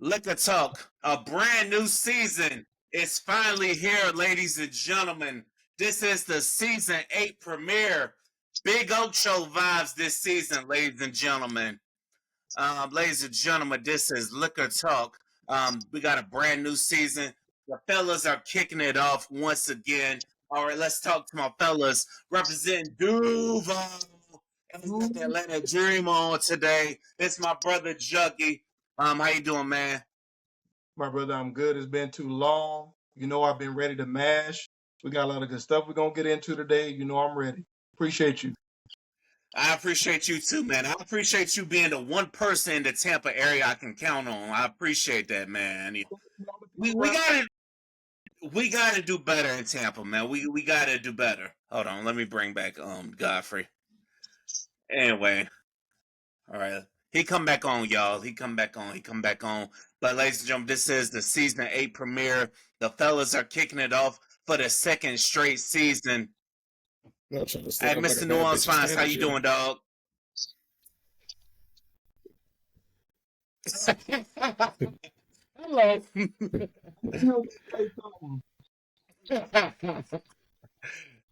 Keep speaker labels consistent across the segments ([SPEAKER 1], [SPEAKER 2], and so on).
[SPEAKER 1] Liquor Talk, a brand new season is finally here, ladies and gentlemen. This is the season 8 premiere. Big Ocho vibes this season, ladies and gentlemen. This is Liquor Talk. We got a brand new season. The fellas are kicking it off once again. All right, let's talk to my fellas representing Duval. And we got the Atlanta Dream on today. It's my brother Juggy. How you doing, man?
[SPEAKER 2] My brother, I'm good. It's been too long. You know, I've been ready to mash. We got a lot of good stuff we're going to get into today. You know, I'm ready. Appreciate you.
[SPEAKER 1] I appreciate you too, man. I appreciate you being the one person in the Tampa area I can count on. I appreciate that, man. We gotta do better in Tampa, man. We gotta do better. Hold on, let me bring back Godfrey. Anyway, all right. He come back on, y'all. He come back on. But ladies and gentlemen, this is the season 8 premiere. The fellas are kicking it off for the second straight season. Hey, Mr. New Orleans Finest, how you doing, dog? Hello.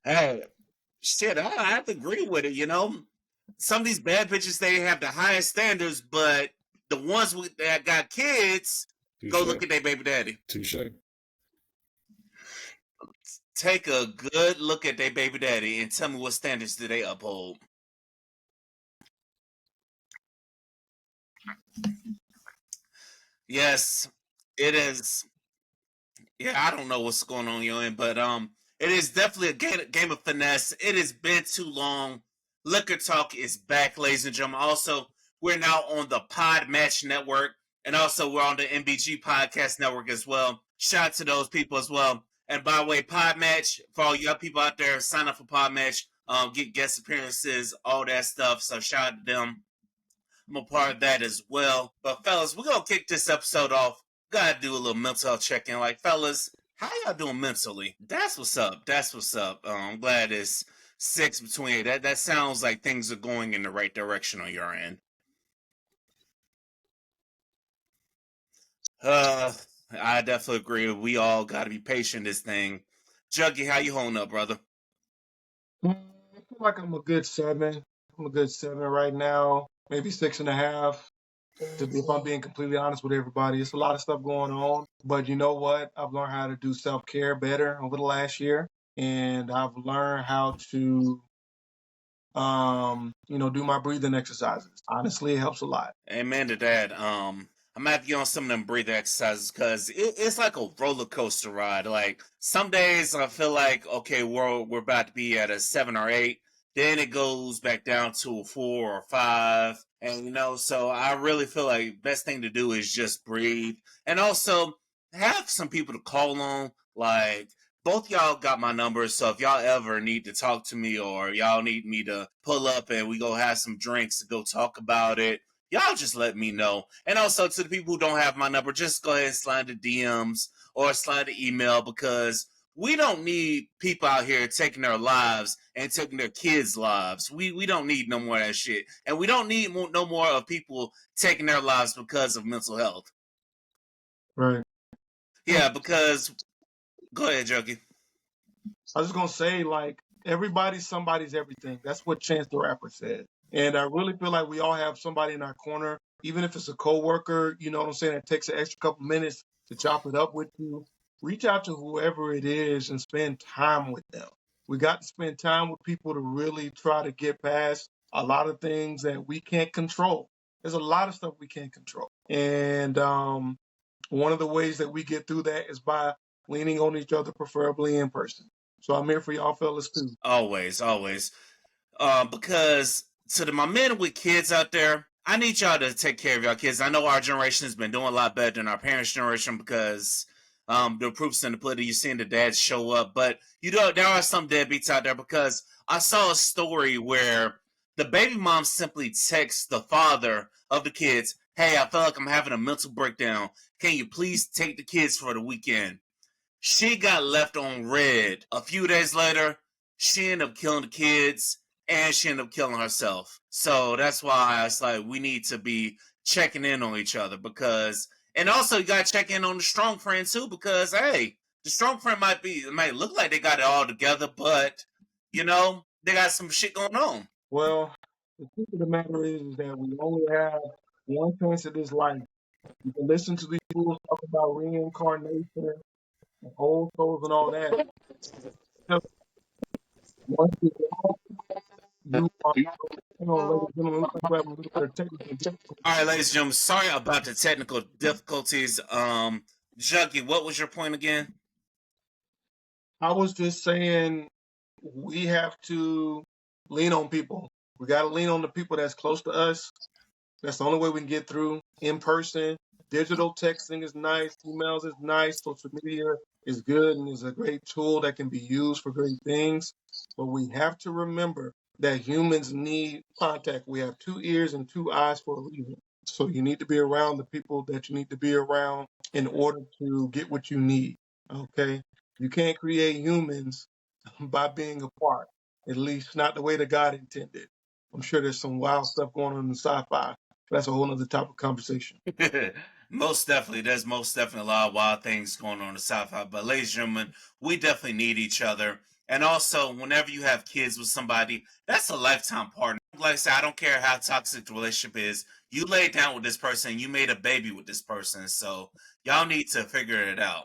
[SPEAKER 1] Hey, shit, I have to agree with it, you know? Some of these bad bitches, they have the highest standards, but the ones that got kids, go look at their baby daddy.
[SPEAKER 3] Touche.
[SPEAKER 1] Take a good look at their baby daddy and tell me what standards do they uphold. Yes, it is. Yeah, I don't know what's going on your end, but it is definitely a game of finesse. It has been too long. Liquor Talk is back, ladies and gentlemen. Also, we're now on the Pod Match Network, and also we're on the MBG Podcast Network as well. Shout out to those people as well. And by the way, Pod Match, for all you people out there, sign up for Pod Match, get guest appearances, all that stuff. So shout out to them. I'm a part of that as well. But fellas, we're gonna kick this episode off. Gotta do a little mental health check-in. Like, fellas, how y'all doing mentally? That's what's up. I'm glad it's 6 between 8. That sounds like things are going in the right direction on your end. I definitely agree. We all got to be patient in this thing. Juggy, how you holding up, brother?
[SPEAKER 2] I feel like I'm a good 7. I'm a good 7 right now, maybe 6.5. If I'm being completely honest with everybody, it's a lot of stuff going on. But you know what? I've learned how to do self-care better over the last year, and I've learned how to, do my breathing exercises. Honestly, it helps a lot.
[SPEAKER 1] Amen to that. I'm gonna have to get on some of them breathing exercises because it's like a roller coaster ride. Like some days I feel like okay, we're about to be at a 7 or 8, then it goes back down to a 4 or 5, and so I really feel like best thing to do is just breathe, and also have some people to call on. Like both y'all got my number, so if y'all ever need to talk to me or y'all need me to pull up and we go have some drinks to go talk about it, y'all just let me know. And also to the people who don't have my number, just go ahead and slide the DMs or slide the email because we don't need people out here taking their lives and taking their kids' lives. We don't need no more of that shit. And we don't need no more of people taking their lives because of mental health.
[SPEAKER 2] Right.
[SPEAKER 1] Yeah, because... Go ahead, Juggy.
[SPEAKER 2] I was just going to say, like, everybody's somebody's everything. That's what Chance the Rapper said. And I really feel like we all have somebody in our corner, even if it's a coworker, you know what I'm saying, it takes an extra couple minutes to chop it up with you. Reach out to whoever it is and spend time with them. We got to spend time with people to really try to get past a lot of things that we can't control. There's a lot of stuff we can't control. And one of the ways that we get through that is by leaning on each other, preferably in person. So I'm here for y'all fellas too.
[SPEAKER 1] Always. Because to my men with kids out there, I need y'all to take care of y'all kids. I know our generation has been doing a lot better than our parents' generation because the proof's in the pudding. You're seeing the dads show up. But there are some deadbeats out there because I saw a story where the baby mom simply texts the father of the kids, hey, I feel like I'm having a mental breakdown. Can you please take the kids for the weekend? She got left on red. A few days later, she ended up killing the kids and she ended up killing herself. So that's why it's like we need to be checking in on each other because And also, you gotta check in on the strong friend too, because hey, the strong friend might look like they got it all together, but they got some shit going on.
[SPEAKER 2] Well, the truth of the matter is that we only have one chance at this life. You can listen to these fools talk about reincarnation and old souls and all that. Just once you go, you are. Hang on, ladies and gentlemen, looks like we're having a little bit of technical difficulty.
[SPEAKER 1] All right, ladies and gentlemen, sorry about the technical difficulties. Juggy, what was your point again?
[SPEAKER 2] I was just saying we have to lean on people. We got to lean on the people that's close to us. That's the only way we can get through in person. Digital texting is nice. Emails is nice. Social media is good and is a great tool that can be used for great things. But we have to remember that humans need contact. We have 2 ears and 2 eyes for a reason. So you need to be around the people that you need to be around in order to get what you need. Okay? You can't create humans by being apart, at least not the way that God intended. I'm sure there's some wild stuff going on in sci-fi. That's a whole other topic of conversation.
[SPEAKER 1] Most definitely, there's most definitely a lot of wild things going on in the South. But ladies and gentlemen, we definitely need each other. And also, whenever you have kids with somebody, that's a lifetime partner. Like I said, I don't care how toxic the relationship is. You laid down with this person, you made a baby with this person. So y'all need to figure it out.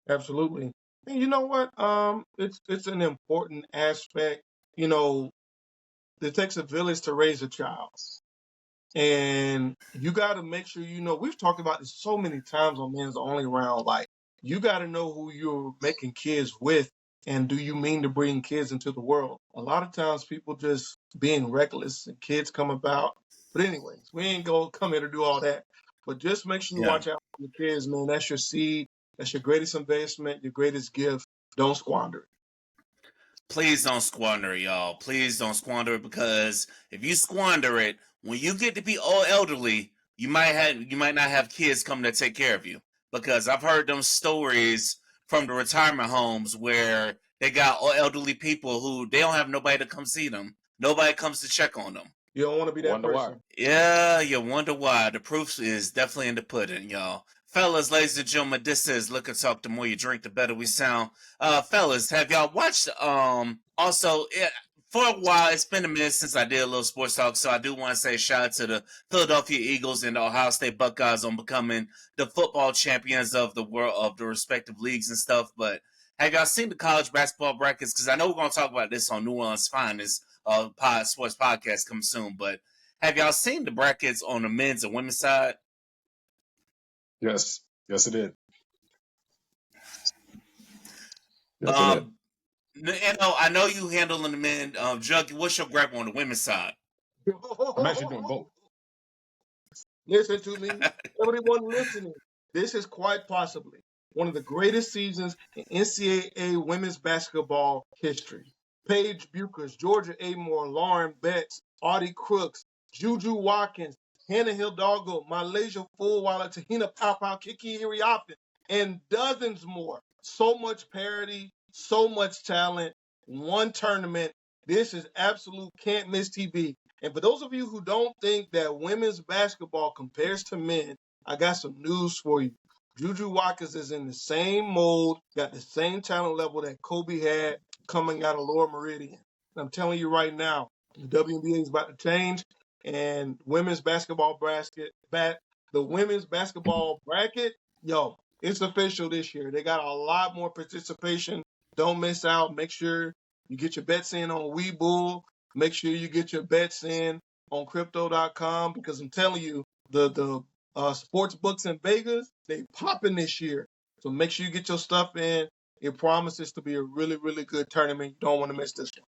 [SPEAKER 2] Absolutely. And you know what? It's an important aspect. You know, it takes a village to raise a child. And you got to make sure we've talked about this so many times on Men's Only Round. Like, you got to know who you're making kids with, and do you mean to bring kids into the world? A lot of times people just being reckless and kids come about. But anyways, we ain't gonna come here to do all that. But just make sure you
[SPEAKER 1] Yeah.
[SPEAKER 2] watch out for your kids, man. That's your seed. That's your greatest investment, your greatest gift. Don't squander it.
[SPEAKER 1] Please don't squander it, y'all. Please don't squander it, because if you squander it, when you get to be old elderly, you might not have kids coming to take care of you. Because I've heard them stories from the retirement homes where they got old elderly people who they don't have nobody to come see them. Nobody comes to check on them.
[SPEAKER 2] You don't want to be that
[SPEAKER 3] Wonder why.
[SPEAKER 2] person.
[SPEAKER 1] Yeah, you wonder why. The proof is definitely in the pudding, y'all. Fellas, ladies and gentlemen, this is Liquor Talk. The more you drink, the better we sound. Fellas, have y'all watched also for a while it's been a minute since I did a little sports talk, so I do want to say shout out to the Philadelphia Eagles and the Ohio State Buckeyes on becoming the football champions of the world of the respective leagues and stuff. But have y'all seen the college basketball brackets? Because I know we're gonna talk about this on New Orleans Finest sports podcast coming soon, but have y'all seen the brackets on the men's and women's side?
[SPEAKER 3] Yes. Yes, it did. Yes, it did.
[SPEAKER 1] Um, I know you handling the men. Juggy, what's your gripe on the women's side?
[SPEAKER 3] I'm actually doing both.
[SPEAKER 2] Listen to me. Everyone listening. This is quite possibly one of the greatest seasons in NCAA women's basketball history. Paige Buchers, Georgia Amore, Lauren Betts, Audie Crooks, Juju Watkins, Hannah Hidalgo, Malaysia Fulwiler, Tahina Pau, Kiki Iriafen, and dozens more. So much parity, so much talent, one tournament. This is absolute can't miss TV. And for those of you who don't think that women's basketball compares to men, I got some news for you. Juju Watkins is in the same mold, got the same talent level that Kobe had coming out of Lower Meridian. And I'm telling you right now, the WNBA is about to change, and the women's basketball bracket, yo, it's official this year. They got a lot more participation. Don't miss out. Make sure you get your bets in on Webull. Make sure you get your bets in on crypto.com, because I'm telling you, the sports books in Vegas, they popping this year. So make sure you get your stuff in. It promises to be a really, really good tournament. You don't want to miss this one.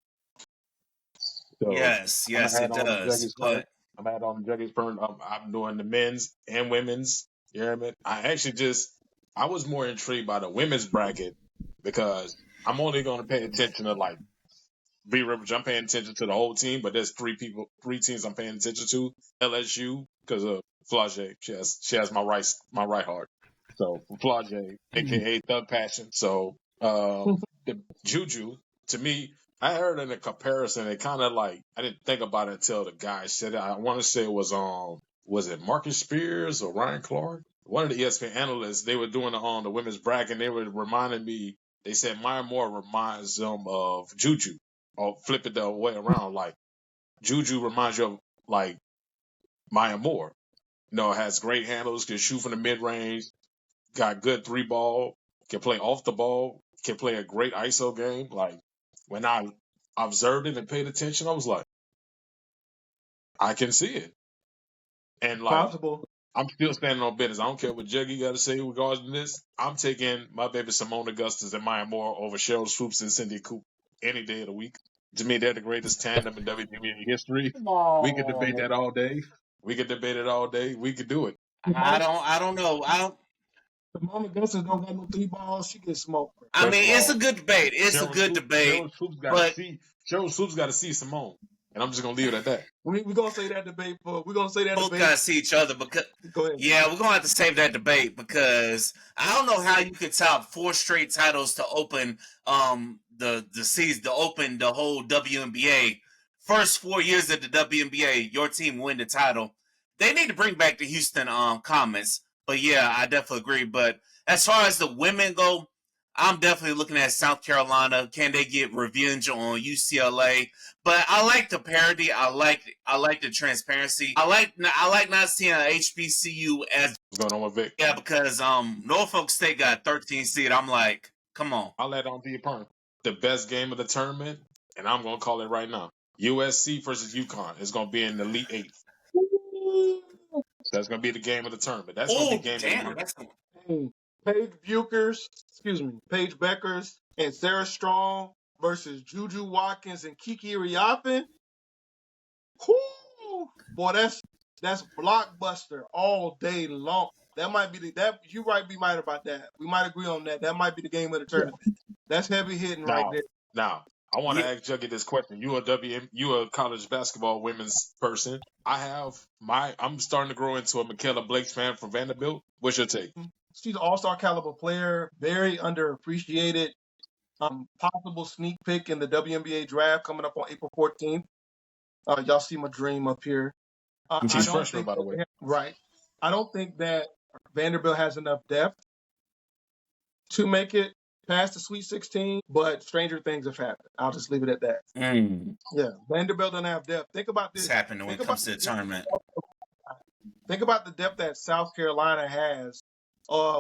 [SPEAKER 3] So
[SPEAKER 1] Yes,
[SPEAKER 3] I'm
[SPEAKER 1] yes,
[SPEAKER 3] gonna
[SPEAKER 1] it
[SPEAKER 3] add on to
[SPEAKER 1] does.
[SPEAKER 3] Juggy's point.
[SPEAKER 1] But
[SPEAKER 3] I'm gonna add on to Juggy's point. I'm doing the men's and women's. You know what I mean? I was more intrigued by the women's bracket because I'm only gonna pay attention to like B Rivers. I'm paying attention to the whole team, but there's three teams I'm paying attention to. LSU because of Flage. She has my right heart. So Flage, aka Thug Passion. So the Juju, to me, I heard in a comparison, it kind of like I didn't think about it until the guy said it. I want to say it was it Marcus Spears or Ryan Clark? one of the ESPN analysts, they were doing the women's bracket, and they were reminding me. They said Maya Moore reminds them of Juju, or flip it the way around. Like Juju reminds you of like Maya Moore. Has great handles, can shoot from the mid range, got good 3-ball, can play off the ball, can play a great ISO game. Like when I observed it and paid attention, I was like, I can see it. And like
[SPEAKER 2] Possible.
[SPEAKER 3] I'm still standing on business. I don't care what Juggy got to say regarding this. I'm taking my baby Simone Augustus and Maya Moore over Cheryl Swoops and Cindy Coop any day of the week. To me, they're the greatest tandem in WNBA history. We could debate that all day. We could debate it all day. We could do it.
[SPEAKER 1] I don't know.
[SPEAKER 2] Simone Augustus don't got no 3 balls. She gets smoked.
[SPEAKER 1] I mean, it's a good debate. It's a good debate.
[SPEAKER 3] Cheryl Swoops got to see Simone. And I'm just gonna leave it at that.
[SPEAKER 2] We're gonna say that debate for. We're gonna say that
[SPEAKER 1] both
[SPEAKER 2] debate.
[SPEAKER 1] gotta see each other because.
[SPEAKER 2] Go ahead.
[SPEAKER 1] Yeah, we're gonna have to save that debate because I don't know how you could top 4 straight titles to open the season, to open the whole WNBA. First 4 years of the WNBA, your team win the title. They need to bring back the Houston comments. But yeah, I definitely agree. But as far as the women go, I'm definitely looking at South Carolina. Can they get revenge on UCLA? But I like the parity. I like the transparency. I like not seeing a HBCU as
[SPEAKER 3] what's going on with Vic.
[SPEAKER 1] Yeah, because Norfolk State got 13 seed. I'm like, come on.
[SPEAKER 3] I'll let on to your point. The best game of the tournament, and I'm gonna call it right now. USC versus UConn is gonna be in the Elite 8. That's gonna be the game of the tournament. That's gonna be game of the
[SPEAKER 2] year. Paige Beckers and Sarah Strong versus Juju Watkins and Kiki Riappin. Boy, that's blockbuster all day long. That might be you might be right about that. We might agree on that. That might be the game of the tournament. That's heavy hitting right there.
[SPEAKER 3] Now, I want to ask Juggy this question. You a college basketball women's person. I'm starting to grow into a Michaela Blakes fan from Vanderbilt. What's your take?
[SPEAKER 2] She's an all-star caliber player, very underappreciated. Possible sneak pick in the WNBA draft coming up on April 14th. Y'all see my dream up here.
[SPEAKER 3] She's freshman, by the way.
[SPEAKER 2] Right. I don't think that Vanderbilt has enough depth to make it past the Sweet 16, but stranger things have happened. I'll just leave it at that. Yeah, Vanderbilt doesn't have depth. Think about this.
[SPEAKER 1] It's happening when it comes to the tournament.
[SPEAKER 2] Think about the depth that South Carolina has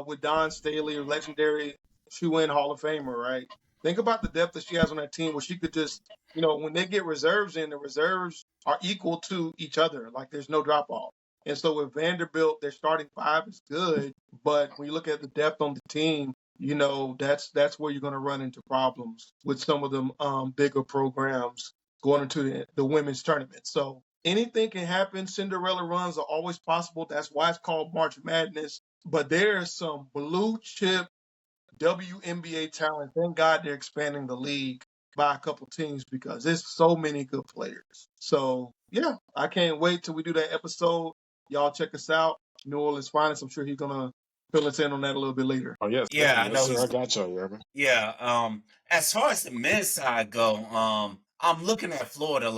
[SPEAKER 2] with Don Staley, legendary shoe-in Hall of Famer, right? Think about the depth that she has on that team where she could just, when they get reserves in, the reserves are equal to each other. Like there's no drop-off. And so with Vanderbilt, their starting 5 is good, but when you look at the depth on the team, that's where you're going to run into problems with some of them bigger programs going into the women's tournament. So anything can happen. Cinderella runs are always possible. That's why it's called March Madness. But there's some blue chip WNBA talent. Thank God they're expanding the league by a couple teams because there's so many good players. So, yeah, I can't wait till we do that episode. Y'all check us out. New Orleans Finest. I'm sure he's going to fill us in on that a little bit later.
[SPEAKER 3] Oh, yes.
[SPEAKER 1] Yeah, I know.
[SPEAKER 3] I got you.
[SPEAKER 1] Yeah. As far as the men's side go, I'm looking at Florida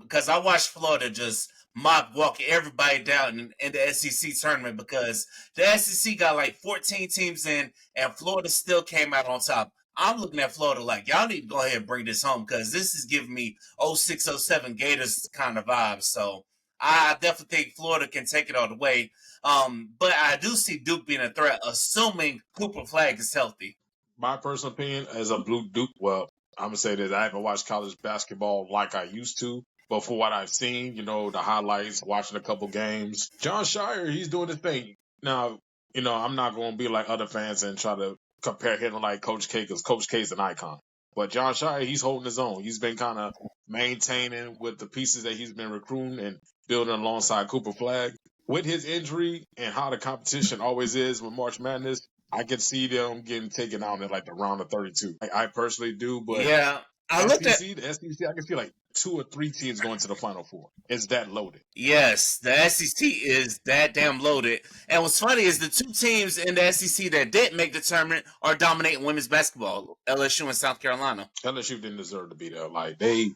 [SPEAKER 1] because I watched Florida just walk everybody down in the SEC tournament because the SEC got like 14 teams in and Florida still came out on top. I'm looking at Florida like, y'all need to go ahead and bring this home because this is giving me 06, 07 Gators kind of vibes. So I definitely think Florida can take it all the way. But I do see Duke being a threat, assuming Cooper Flag is healthy.
[SPEAKER 3] My personal opinion as a blue Duke, well, I'm going to say this. I haven't watched college basketball like I used to. But for what I've seen, the highlights, watching a couple games, John Shire, he's doing his thing. Now, I'm not going to be like other fans and try to compare him to like Coach K because Coach K is an icon. But John Shire, he's holding his own. He's been kind of maintaining with the pieces that he's been recruiting and building alongside Cooper Flag. With his injury and how the competition always is with March Madness, I can see them getting taken out in like the round of 32. I personally do, but
[SPEAKER 1] yeah,
[SPEAKER 3] the SEC, I can see like 2 or 3 teams going to the Final Four. It's that loaded.
[SPEAKER 1] Yes, the SEC is that damn loaded. And what's funny is the 2 teams in the SEC that didn't make the tournament are dominating women's basketball, LSU and South Carolina.
[SPEAKER 3] LSU didn't deserve to be there. Like they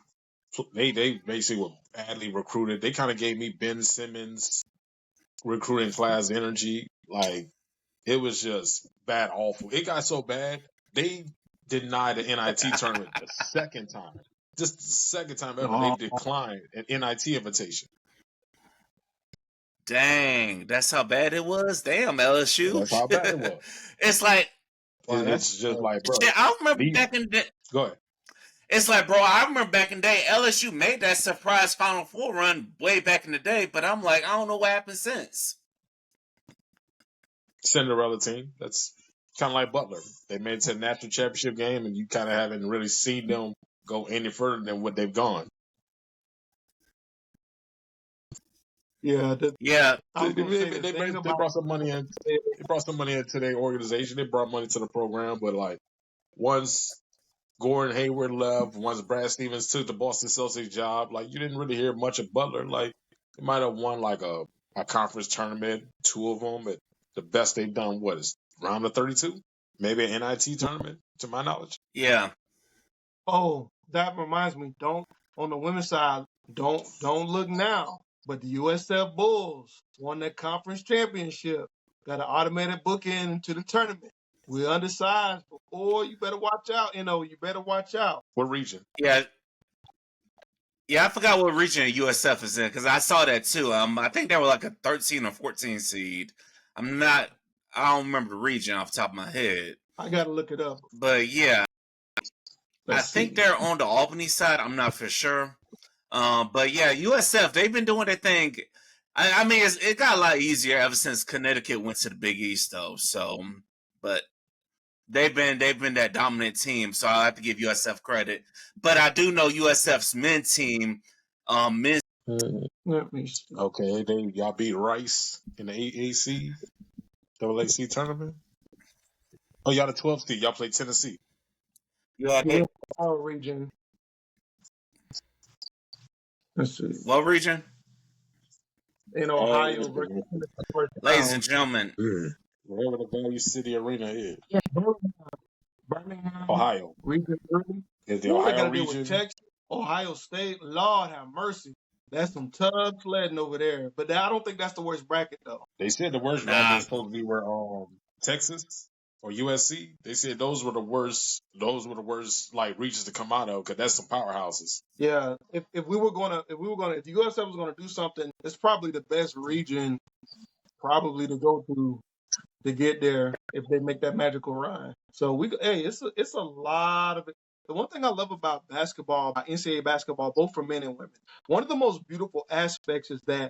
[SPEAKER 3] basically were badly recruited. They kind of gave me Ben Simmons recruiting class energy. Like, it was just bad, awful. It got so bad, they denied the NIT tournament the second time. Just the second time ever, they declined an NIT invitation.
[SPEAKER 1] Dang, that's how bad it was. Damn, LSU.
[SPEAKER 3] That's how bad it was.
[SPEAKER 1] It's like,
[SPEAKER 3] It's just like, bro.
[SPEAKER 1] shit, I remember back in the
[SPEAKER 3] Go ahead.
[SPEAKER 1] It's like, bro, I remember back in the day, LSU made that surprise Final Four run way back in the day, but I'm like, I don't know what happened since.
[SPEAKER 3] Cinderella team. That's kind of like Butler. They made it to the national championship game, and you kind of haven't really seen them go any further than what they've gone.
[SPEAKER 2] Yeah,
[SPEAKER 3] They brought some money in. They brought some money into their organization. They brought money to the program, but like once Gordon Hayward left, once Brad Stevens took the Boston Celtics job, like you didn't really hear much of Butler. Like they might have won like a conference tournament, 2 of them, but the best they've done is round of 32, maybe an NIT tournament, to my knowledge.
[SPEAKER 1] Yeah.
[SPEAKER 2] Oh, that reminds me. On the women's side, don't look now. But the USF Bulls won that conference championship. Got an automatic bookend into the tournament. We're undersized, but you better watch out. You better watch out.
[SPEAKER 3] What region?
[SPEAKER 1] Yeah, I forgot what region USF is in because I saw that too. I think they were like a 13 or 14 seed. I don't remember the region off the top of my head.
[SPEAKER 2] I gotta look it up.
[SPEAKER 1] But yeah, I think they're on the Albany side. I'm not for sure. But yeah, USF, they've been doing their thing. I mean, it got a lot easier ever since Connecticut went to the Big East, though. So, but they've been that dominant team. So I have to give USF credit. But I do know USF's men's team.
[SPEAKER 2] Let me see.
[SPEAKER 3] Okay, y'all beat Rice in the AAC, AAC tournament. Oh, y'all the 12th seed. Y'all played Tennessee.
[SPEAKER 2] Yeah, our region. Let's see.
[SPEAKER 1] What region?
[SPEAKER 2] In Ohio.
[SPEAKER 1] Ladies and gentlemen.
[SPEAKER 3] Wherever the Value City Arena is.
[SPEAKER 2] Yeah, Birmingham.
[SPEAKER 3] Ohio.
[SPEAKER 2] Region 3.
[SPEAKER 3] Is the Ohio region?
[SPEAKER 2] Texas, Ohio State. Lord have mercy. That's some tough sledding over there. But I don't think that's the worst bracket, though.
[SPEAKER 3] They said the worst bracket is supposed to be where Texas or USC. They said those were the worst like regions to come out of because that's some powerhouses.
[SPEAKER 2] Yeah, if USF was gonna do something, it's probably the best region probably to go to get there if they make that magical run. So it's a lot of it. The one thing I love about basketball, about NCAA basketball, both for men and women, one of the most beautiful aspects is that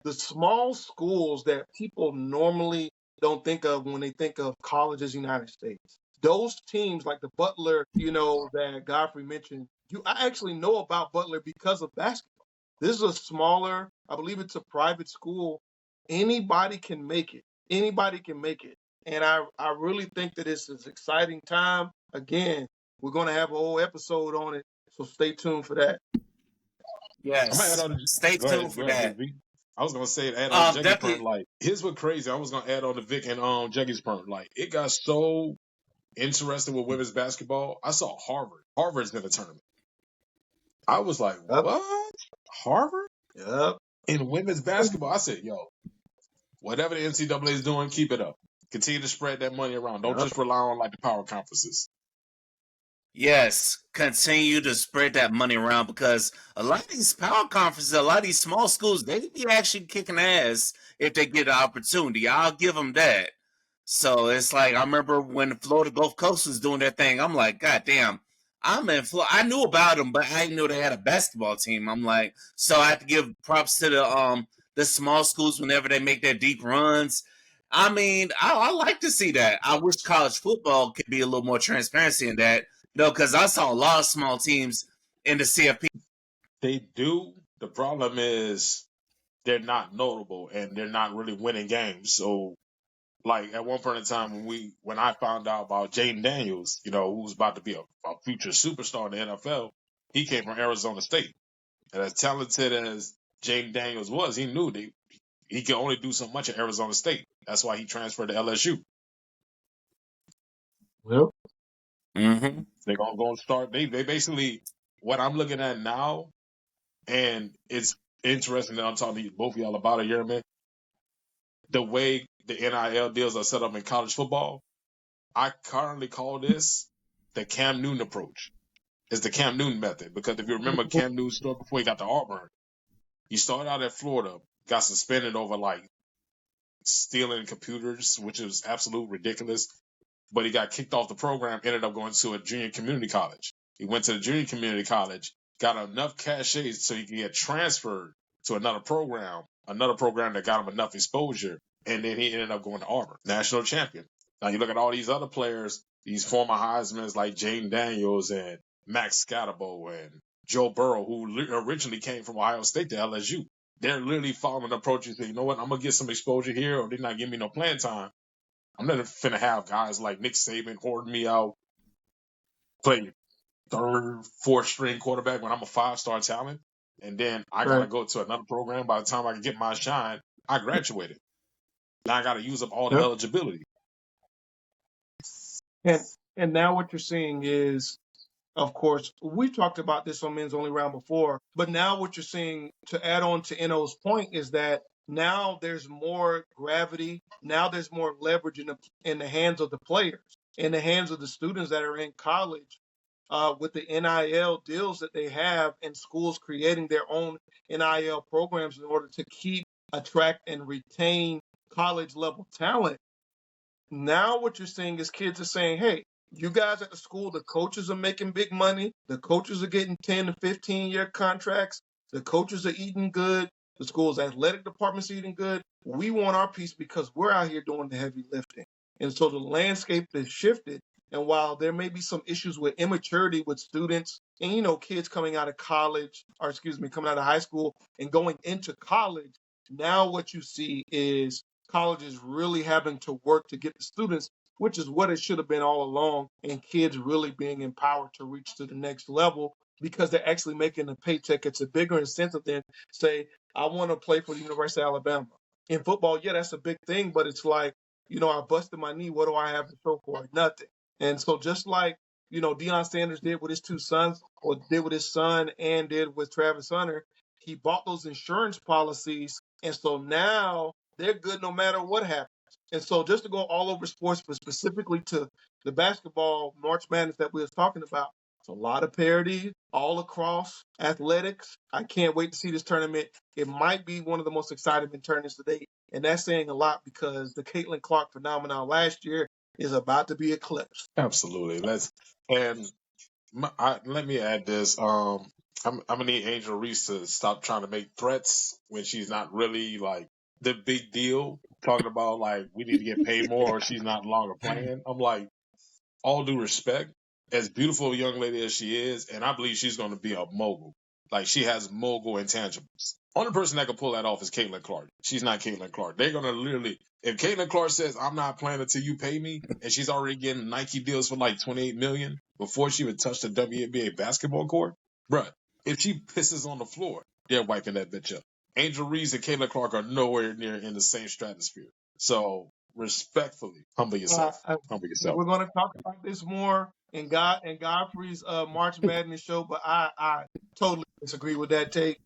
[SPEAKER 2] the small schools that people normally don't think of when they think of colleges in the United States. Those teams like the Butler, that Godfrey mentioned, I actually know about Butler because of basketball. This is a smaller, I believe it's a private school. Anybody can make it. Anybody can make it. And I really think that it's an exciting time. Again, we're going to have a whole episode on it, so stay tuned for that.
[SPEAKER 1] Yes, stay tuned for that.
[SPEAKER 3] I was gonna say add on Juggy Perm. Like, here's what crazy. I was gonna add on the Vic and Juggy's Perm. Like, it got so interesting with women's basketball. I saw Harvard's in the tournament. I was like, what? Harvard?
[SPEAKER 2] Yep.
[SPEAKER 3] In women's basketball, I said, yo, whatever the NCAA is doing, keep it up. Continue to spread that money around. Don't just rely on like the power conferences.
[SPEAKER 1] Yes, continue to spread that money around because a lot of these power conferences, a lot of these small schools, they be actually kicking ass if they get an opportunity. I'll give them that. So it's like, I remember when the Florida Gulf Coast was doing their thing, I'm like, God damn, I'm in Florida. I knew about them, but I didn't know they had a basketball team. I'm like, so I have to give props to the small schools whenever they make their deep runs. I mean, I like to see that. I wish college football could be a little more transparency in that. No, because I saw a lot of small teams in the CFP.
[SPEAKER 3] They do. The problem is they're not notable and they're not really winning games. So, like, at one point in time when I found out about Jaden Daniels, who's about to be a future superstar in the NFL, he came from Arizona State. And as talented as Jaden Daniels was, he knew that he could only do so much at Arizona State. That's why he transferred to LSU.
[SPEAKER 2] Yep.
[SPEAKER 1] Mm-hmm.
[SPEAKER 3] They're going to start. They basically, what I'm looking at now, and it's interesting that I'm talking to both of y'all about it here, man. The way the NIL deals are set up in college football, I currently call this the Cam Newton approach. It's the Cam Newton method, because if you remember Cam Newton's story before he got to Auburn, he started out at Florida, got suspended over like stealing computers, which is absolute ridiculous. But he got kicked off the program, ended up going to a junior community college. He went to the junior community college, got enough cachet so he could get transferred to another program that got him enough exposure, and then he ended up going to Auburn, national champion. Now you look at all these other players, these former Heismans like Jane Daniels and Max Scatterbo and Joe Burrow, who originally came from Ohio State to LSU. They're literally following approaches that, you know what, I'm going to get some exposure here, or they're not giving me no playing time. I'm not finna have guys like Nick Saban hoarding me out, play third, fourth string quarterback when I'm a 5-star talent, and then I gotta go to another program. By the time I can get my shine, I graduated. Now I gotta use up all the eligibility.
[SPEAKER 2] And now what you're seeing is, of course, we talked about this on Men's Only Round before, but now what you're seeing, to add on to No's point, is that now there's more gravity. Now there's more leverage in the hands of the players, in the hands of the students that are in college, with the NIL deals that they have, and schools creating their own NIL programs in order to keep, attract, and retain college level talent. Now what you're seeing is kids are saying, hey, you guys at the school, the coaches are making big money. The coaches are getting 10 to 15-year contracts. The coaches are eating good. The school's athletic department's eating good. We want our piece because we're out here doing the heavy lifting. And so the landscape has shifted. And while there may be some issues with immaturity with students and, kids coming out of college, coming out of high school and going into college, now what you see is colleges really having to work to get the students, which is what it should have been all along, and kids really being empowered to reach to the next level because they're actually making a paycheck. It's a bigger incentive than, say, I want to play for the University of Alabama. In football, yeah, that's a big thing, but it's like, I busted my knee. What do I have to show for it? Nothing. And so just like, Deion Sanders did with his two sons, or did with his son and did with Travis Hunter, he bought those insurance policies. And so now they're good no matter what happens. And so just to go all over sports, but specifically to the basketball March Madness that we was talking about, it's a lot of parity all across athletics. I can't wait to see this tournament. It might be one of the most exciting tournaments to date. And that's saying a lot because the Caitlin Clark phenomenon last year is about to be eclipsed.
[SPEAKER 3] Absolutely. Let me add this. I'm gonna need Angel Reese to stop trying to make threats when she's not really like the big deal. Talking about like we need to get paid more or she's not longer playing. I'm like, all due respect, as beautiful a young lady as she is, and I believe she's going to be a mogul. Like she has mogul intangibles. Only person that can pull that off is Caitlin Clark. She's not Caitlin Clark. They're going to literally, if Caitlin Clark says, I'm not playing until you pay me, and she's already getting Nike deals for like $28 million before she would touch the WNBA basketball court, bruh, if she pisses on the floor, they're wiping that bitch up. Angel Reese and Caitlin Clark are nowhere near in the same stratosphere. So respectfully, humble yourself. Humble yourself.
[SPEAKER 2] We're going to talk about this more in Godfrey's March Madness show, but I totally disagree with that take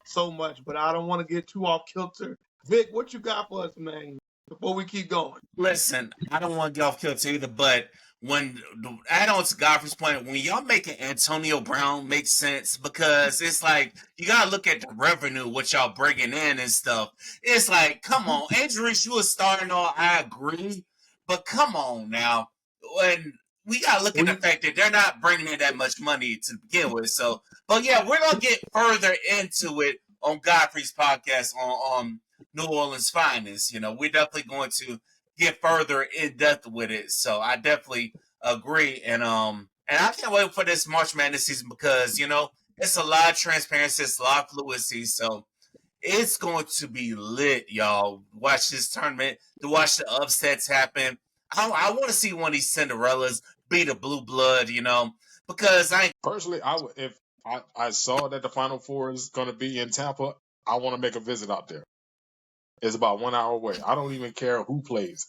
[SPEAKER 2] so much. But I don't want to get too off kilter. Vic, what you got for us, man? Before we keep going.
[SPEAKER 1] Listen, I don't want to get off kilter either, but when add on to Godfrey's point, when y'all making Antonio Brown make sense, because it's like you gotta look at the revenue, what y'all bringing in and stuff. It's like, come on, injuries you was starting on, I agree, but come on now, when we gotta look at the fact that they're not bringing in that much money to begin with. So, but yeah, we're gonna get further into it on Godfrey's podcast on New Orleans Finest. We're definitely going to get further in depth with it. So I definitely agree, and I can't wait for this March Madness season because it's a lot of transparency, it's a lot of fluidity. So it's going to be lit, y'all. Watch this tournament, to watch the upsets happen. I want to see one of these Cinderellas beat a blue blood, because
[SPEAKER 3] personally, I would, if I saw that the Final Four is going to be in Tampa, I want to make a visit out there. It's about 1 hour away. I don't even care who plays.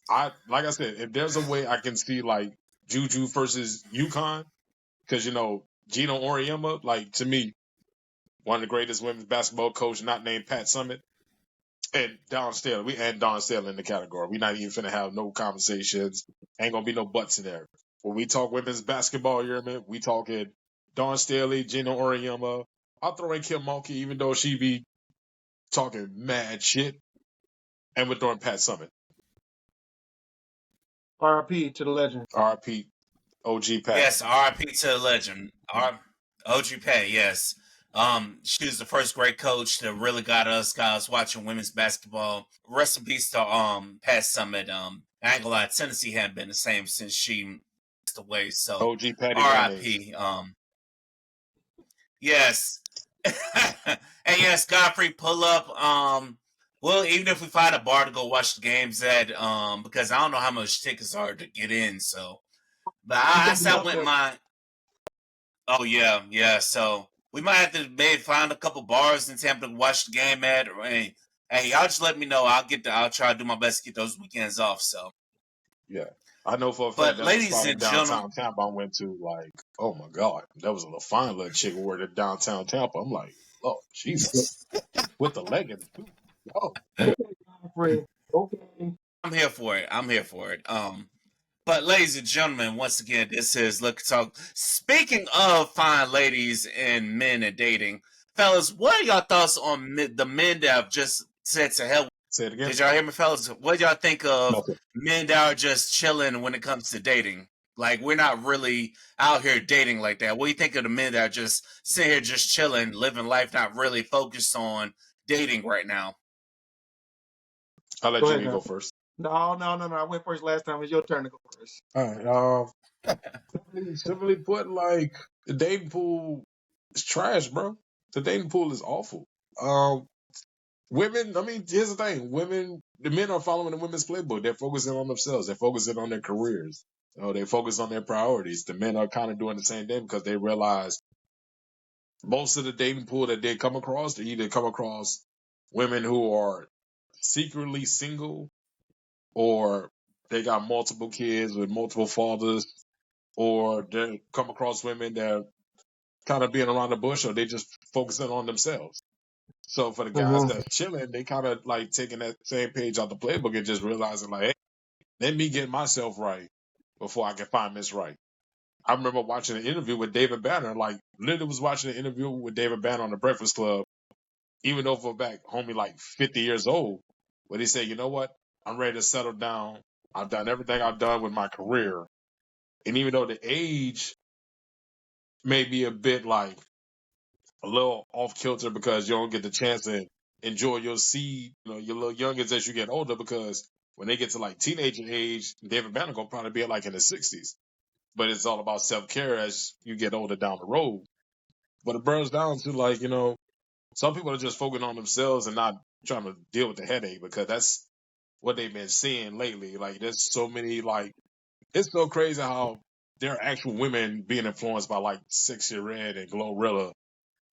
[SPEAKER 3] Like I said, if there's a way I can see like Juju versus UConn, because Gino Auriemma, like to me, one of the greatest women's basketball coach, not named Pat Summitt. And Don Staley, we add Don Staley in the category. We're not even finna have no conversations. Ain't gonna be no butts in there. When we talk women's basketball, you know what I mean? We talking Don Staley, Gina Oriyama. I'll throw in Kim Mulkey, even though she be talking mad shit. And we're throwing Pat Summitt.
[SPEAKER 2] RP to the legend.
[SPEAKER 3] RP OG Pat.
[SPEAKER 1] Yes, R.I.P. to the legend. OG Pat, yes. She was the first great coach that really got us guys watching women's basketball. Rest in peace to Pat Summitt. I ain't gonna lie, Tennessee hadn't been the same since she passed away. So
[SPEAKER 3] OG Patty Mayonnaise.
[SPEAKER 1] R.I.P. Yes. And yes, Godfrey, pull up. Well, even if we find a bar to go watch the games at, because I don't know how much tickets are to get in. So, but I said I went my. Oh yeah. So we might have to maybe find a couple bars in Tampa to watch the game at. Or, hey, y'all just let me know. I'll try to do my best to get those weekends off. So
[SPEAKER 3] yeah, I know for a
[SPEAKER 1] but
[SPEAKER 3] fact that was
[SPEAKER 1] ladies
[SPEAKER 3] spot in
[SPEAKER 1] and gentlemen,
[SPEAKER 3] downtown Tampa I went to. Like, oh my god, that was a little fine little chick who worked at downtown Tampa. I'm like, oh Jesus, with the leggings too. Oh,
[SPEAKER 2] Okay, Godfrey. Okay.
[SPEAKER 1] I'm here for it. But ladies and gentlemen, once again, this is Liquor Talk. Speaking of fine ladies and men and dating, fellas, what are y'all thoughts on the men that have just said to hell?
[SPEAKER 3] say it again.
[SPEAKER 1] Did y'all hear me, fellas? What y'all think of
[SPEAKER 3] No,
[SPEAKER 1] men that are just chilling when it comes to dating? Like, we're not really out here dating like that. What do you think of the men that are just sitting here just chilling, living life, not really focused on dating right now?
[SPEAKER 3] I'll let
[SPEAKER 2] Go ahead,
[SPEAKER 3] Jimmy go
[SPEAKER 2] Godfrey.
[SPEAKER 3] first.
[SPEAKER 2] No. I went first last time. It's your turn to go first.
[SPEAKER 3] All right. Simply put, like the dating pool is trash, bro. The dating pool is awful. Women. I mean, here's the thing: women, the men are following the women's playbook. They're focusing on themselves. They're focusing on their careers. They focus on their priorities. The men are kind of doing the same thing because they realize most of the dating pool that they come across, they either come across women who are secretly single or they got multiple kids with multiple fathers, or they come across women that kind of being around the bush, or they just focusing on themselves. So for the guys
[SPEAKER 2] Mm-hmm.
[SPEAKER 3] that's chilling, they kind of like taking that same page out the playbook and just realizing like, hey, let me get myself right before I can find Miss Right. I remember watching an interview with David Banner, like literally was watching an interview with David Banner on the Breakfast Club, even though for back homie like 50 years old, where he said, you know what, I'm ready to settle down. I've done everything I've done with my career. And even though the age may be a bit like a little off kilter because you don't get the chance to enjoy your seed, your little youngins as you get older, because when they get to like teenager age, David Banner gonna probably be like in his 60s. But it's all about self care as you get older down the road. But it burns down to like, some people are just focusing on themselves and not trying to deal with the headache, because that's what they've been seeing lately. Like there's so many, like, it's so crazy how there are actual women being influenced by like Sexy Red and Glorilla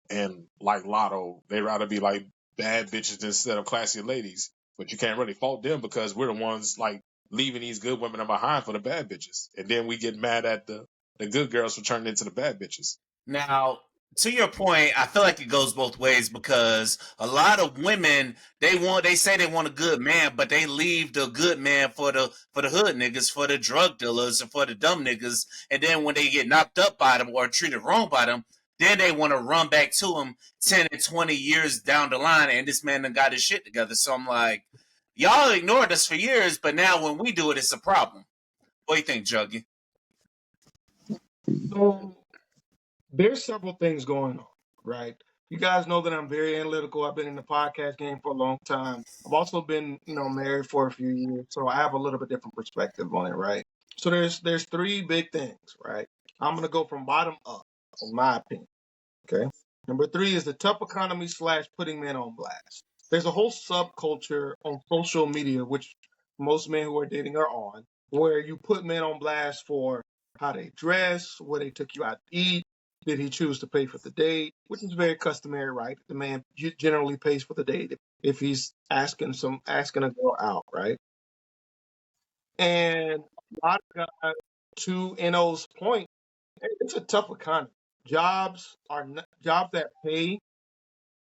[SPEAKER 3] and like Lotto. They rather be like bad bitches instead of classy ladies. But you can't really fault them because we're the ones like leaving these good women behind for the bad bitches. And then we get mad at the good girls for turning into the bad bitches.
[SPEAKER 1] Now, to your point, I feel like it goes both ways because a lot of women they say they want a good man, but they leave the good man for the hood niggas, for the drug dealers, and for the dumb niggas. And then when they get knocked up by them or treated wrong by them, then they want to run back to him 10 and 20 years down the line, and this man done got his shit together. So I'm like, y'all ignored us for years, but now when we do it, it's a problem. What do you think, Juggy?
[SPEAKER 2] So there's several things going on, right? You guys know that I'm very analytical. I've been in the podcast game for a long time. I've also been, married for a few years, so I have a little bit different perspective on it, right? So there's three big things, right? I'm gonna go from bottom up, in my opinion. Okay. Number three is the tough economy / putting men on blast. There's a whole subculture on social media, which most men who are dating are on, where you put men on blast for how they dress, where they took you out to eat, did he choose to pay for the date, which is very customary, right? The man generally pays for the date if he's asking a girl out, right? And a lot of guys, to NO's point, it's a tough economy. Jobs that pay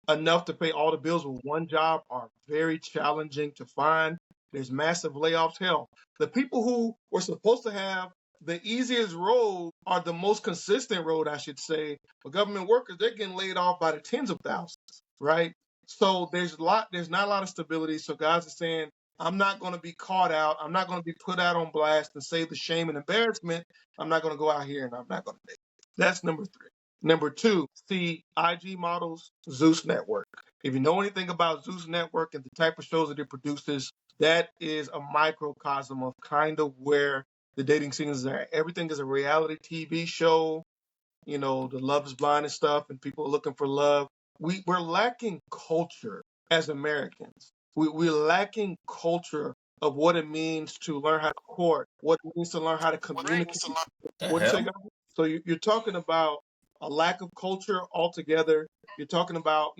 [SPEAKER 2] enough to pay all the bills with one job are very challenging to find. There's massive layoffs. Hell, the people who were supposed to have the easiest road are the most consistent road, I should say. For government workers, they're getting laid off by the tens of thousands, right? So there's not a lot of stability. So guys are saying, I'm not going to be caught out. I'm not going to be put out on blast and save the shame and embarrassment. I'm not going to go out here and I'm not going to date. That's number 3. Number 2, see IG models, Zeus Network. If you know anything about Zeus Network and the type of shows that it produces, that is a microcosm of kind of where the dating scene is at. Everything is a reality TV show, the Love is Blind and stuff, and people are looking for love. We're lacking culture as Americans. We're lacking culture of what it means to learn how to court, what it means to learn how to communicate.
[SPEAKER 1] The
[SPEAKER 2] What do you say,
[SPEAKER 1] hell?
[SPEAKER 2] guys? So you're talking about a lack of culture altogether. You're talking about,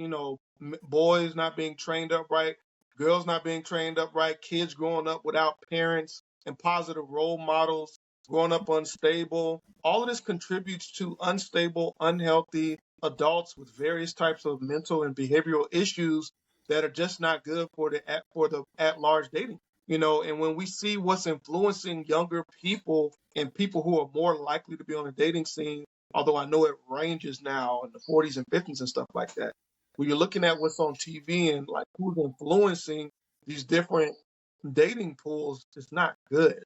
[SPEAKER 2] boys not being trained up right, girls not being trained up right, kids growing up without parents and positive role models, growing up unstable. All of this contributes to unstable, unhealthy adults with various types of mental and behavioral issues that are just not good for the at-large dating. And when we see what's influencing younger people and people who are more likely to be on the dating scene, although I know it ranges now in the 40s and 50s and stuff like that, when you're looking at what's on TV and like who's influencing these different dating pools, it's not good.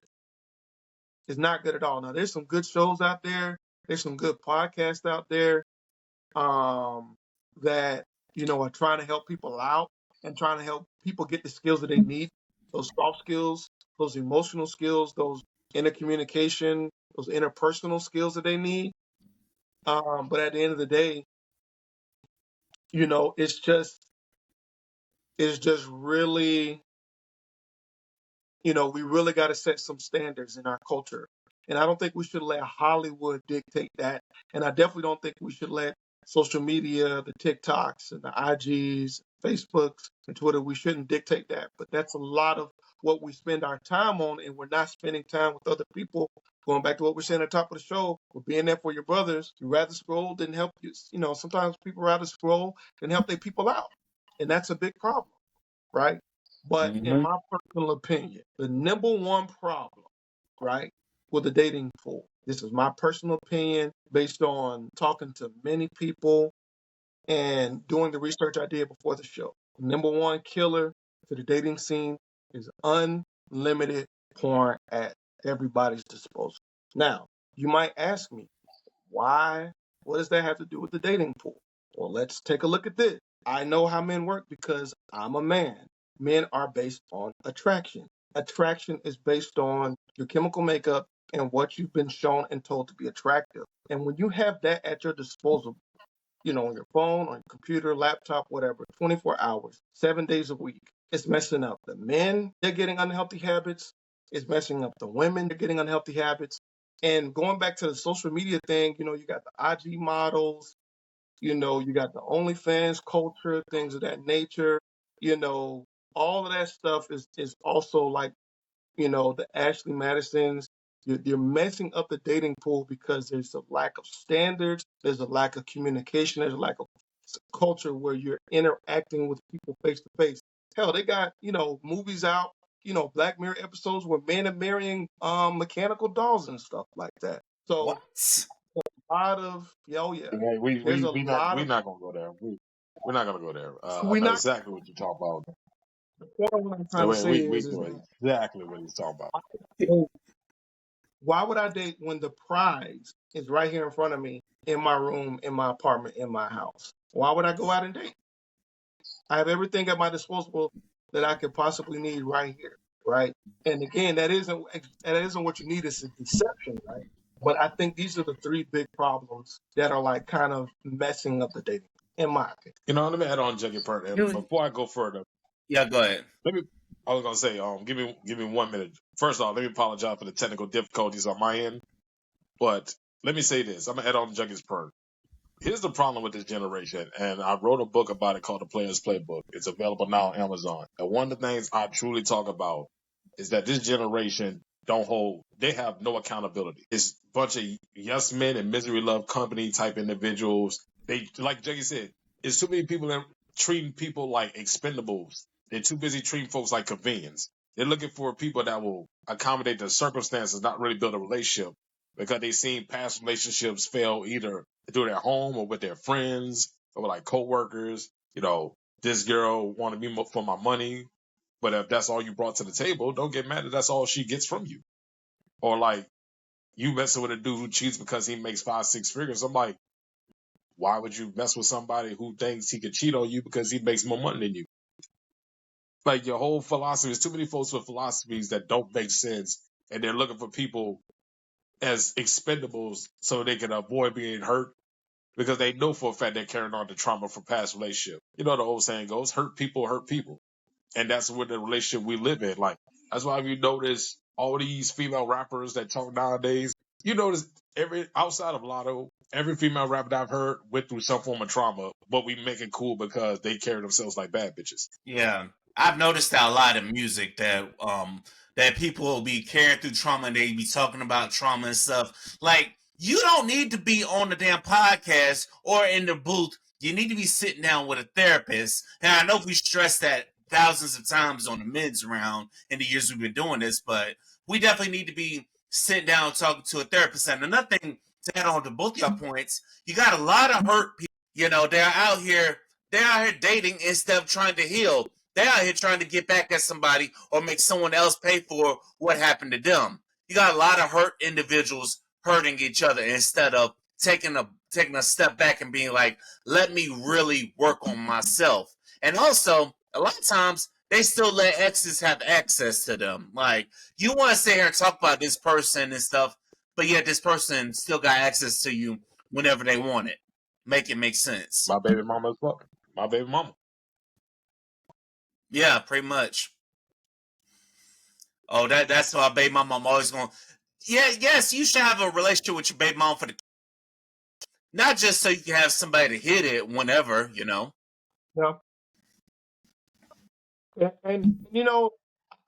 [SPEAKER 2] It's not good at all. Now, there's some good shows out there. There's some good podcasts out there that, are trying to help people out and trying to help people get the skills that they need, those soft skills, those emotional skills, those intercommunication, those interpersonal skills that they need. But at the end of the day, it's just really, we really got to set some standards in our culture. And I don't think we should let Hollywood dictate that. And I definitely don't think we should let social media, the TikToks and the IGs, Facebooks and Twitter, we shouldn't dictate that. But that's a lot of what we spend our time on, and we're not spending time with other people. Going back to what we're saying at the top of the show, we're being there for your brothers. You rather scroll than help you. Sometimes people rather scroll than help their people out. And that's a big problem, right? But in
[SPEAKER 1] Mm-hmm.
[SPEAKER 2] my personal opinion, the number one problem, right, with the dating pool, this is my personal opinion based on talking to many people and doing the research I did before the show. The number one killer to the dating scene is unlimited porn at everybody's disposal. Now, you might ask me, why? What does that have to do with the dating pool? Well, let's take a look at this. I know how men work because I'm a man. Men are based on attraction. Attraction is based on your chemical makeup and what you've been shown and told to be attractive. And when you have that at your disposal, on your phone, on your computer, laptop, whatever, 24 hours, 7 days a week, it's messing up the men. They're getting unhealthy habits. It's messing up the women. They're getting unhealthy habits. And going back to the social media thing, you got the IG models, you got the OnlyFans culture, things of that nature. All of that stuff is also like, the Ashley Madisons. You're messing up the dating pool because there's a lack of standards, there's a lack of communication, there's a lack of culture where you're interacting with people face to face. Hell, they got, movies out, Black Mirror episodes where men are marrying mechanical dolls and stuff like that. So
[SPEAKER 1] What?
[SPEAKER 2] a lot of, yeah, there's a
[SPEAKER 3] We not
[SPEAKER 2] lot
[SPEAKER 3] we
[SPEAKER 2] of,
[SPEAKER 3] not gonna go there. We're not gonna go there. I
[SPEAKER 2] we
[SPEAKER 3] know
[SPEAKER 2] not,
[SPEAKER 3] exactly what you're talking about.
[SPEAKER 2] the point what I'm trying to say
[SPEAKER 3] We
[SPEAKER 2] is
[SPEAKER 3] know
[SPEAKER 2] that
[SPEAKER 3] exactly what he's talking about.
[SPEAKER 2] why would I date when the prize is right here in front of me, in my room, in my apartment, in my house? Why would I go out and date? I have everything at my disposal that I could possibly need right here, right? And again, that isn't what you need. It's a deception, right? But I think these are the 3 big problems that are like kind of messing up the dating, in my opinion.
[SPEAKER 3] Let me add on Juggy part. And before I go further,
[SPEAKER 1] Yeah, go ahead.
[SPEAKER 3] I was gonna say, give me 1 minute. First off, let me apologize for the technical difficulties on my end. But let me say this. I'm gonna add on Juggy's part. Here's the problem with this generation, and I wrote a book about it called The Player's Playbook. It's available now on Amazon. And one of the things I truly talk about is that this generation they have no accountability. It's a bunch of yes men and misery love company type individuals. They, like Juggy said, it's too many people treating people like expendables. They're too busy treating folks like convenience. They're looking for people that will accommodate their circumstances, not really build a relationship, because they've seen past relationships fail either through their home or with their friends or with like coworkers. This girl wanted me for my money, but if that's all you brought to the table, don't get mad that that's all she gets from you. Or like you messing with a dude who cheats because he makes 5-6 figures. I'm like, why would you mess with somebody who thinks he could cheat on you because he makes more money than you? Like your whole philosophy, there's too many folks with philosophies that don't make sense, and they're looking for people as expendables so they can avoid being hurt because they know for a fact they're carrying on the trauma from past relationship. You know the old saying goes, hurt people. And that's what the relationship we live in. Like, that's why if you notice all these female rappers that talk nowadays, you notice outside of Lotto, every female rapper that I've heard went through some form of trauma, but we make it cool because they carry themselves like bad bitches.
[SPEAKER 1] Yeah, I've noticed that a lot of music that people will be carrying through trauma and they be talking about trauma and stuff. Like, you don't need to be on the damn podcast or in the booth. You need to be sitting down with a therapist. And I know we stressed that thousands of times on the men's round in the years we've been doing this, but we definitely need to be sitting down and talking to a therapist. And another thing to add on to both your points, you got a lot of hurt people. They're out here dating instead of trying to heal. They're out here trying to get back at somebody or make someone else pay for what happened to them. You got a lot of hurt individuals hurting each other instead of taking a step back and being like, let me really work on myself. And also, a lot of times they still let exes have access to them. Like, you want to sit here and talk about this person and stuff, but yet this person still got access to you whenever they want it. Make it make sense.
[SPEAKER 3] My baby mama is fucking. My baby mama.
[SPEAKER 1] Yeah, pretty much. Oh, that's why baby mama. I'm always going. Yeah, yes, you should have a relationship with your baby mom for the not just so you can have somebody to hit it whenever, you know.
[SPEAKER 2] Yeah. And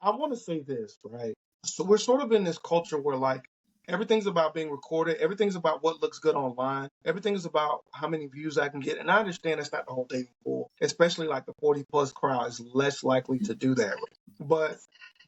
[SPEAKER 2] I want to say this, right? So we're sort of in this culture where like everything's about being recorded, everything's about what looks good online, everything is about how many views I can get. And I understand that's not the whole dating pool, especially like the 40 plus crowd is less likely to do that. But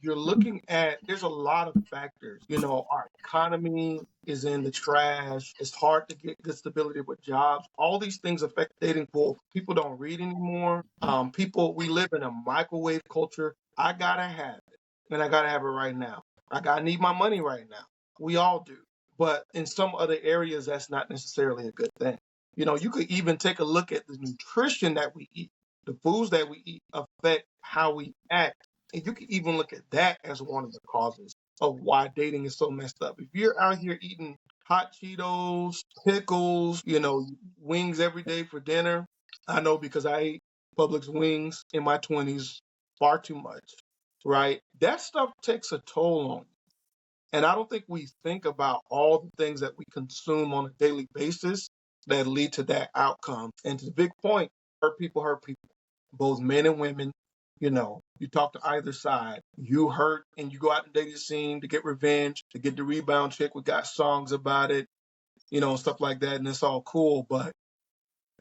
[SPEAKER 2] you're looking at there's a lot of factors. Our economy is in the trash. It's hard to get good stability with jobs. All these things affect the dating pool. People don't read anymore. We live in a microwave culture. I gotta have it, and I gotta have it right now. I need my money right now. We all do. But in some other areas, that's not necessarily a good thing. You could even take a look at the nutrition that we eat. The foods that we eat affect how we act. And you can even look at that as one of the causes of why dating is so messed up. If you're out here eating hot Cheetos, pickles, wings every day for dinner, I know because I ate Publix wings in my 20s far too much, right? That stuff takes a toll on you. And I don't think we think about all the things that we consume on a daily basis that lead to that outcome. And to the big point, hurt people, both men and women. You talk to either side. You hurt and you go out and date the scene to get revenge, to get the rebound chick. We got songs about it, stuff like that. And it's all cool. But,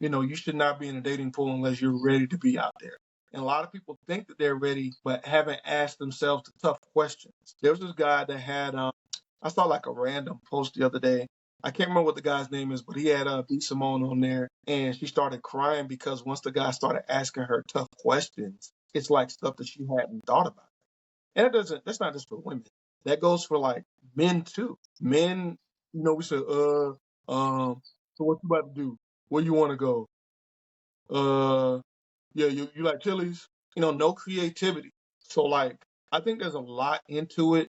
[SPEAKER 2] you should not be in a dating pool unless you're ready to be out there. And a lot of people think that they're ready, but haven't asked themselves the tough questions. There was this guy that had, I saw like a random post the other day. I can't remember what the guy's name is, but he had B. Simone on there, and she started crying because once the guy started asking her tough questions, it's like stuff that she hadn't thought about. And that's not just for women. That goes for like men too. Men, we say, so what you about to do? Where you want to go? Yeah, you like Chili's? No creativity. So like, I think there's a lot into it.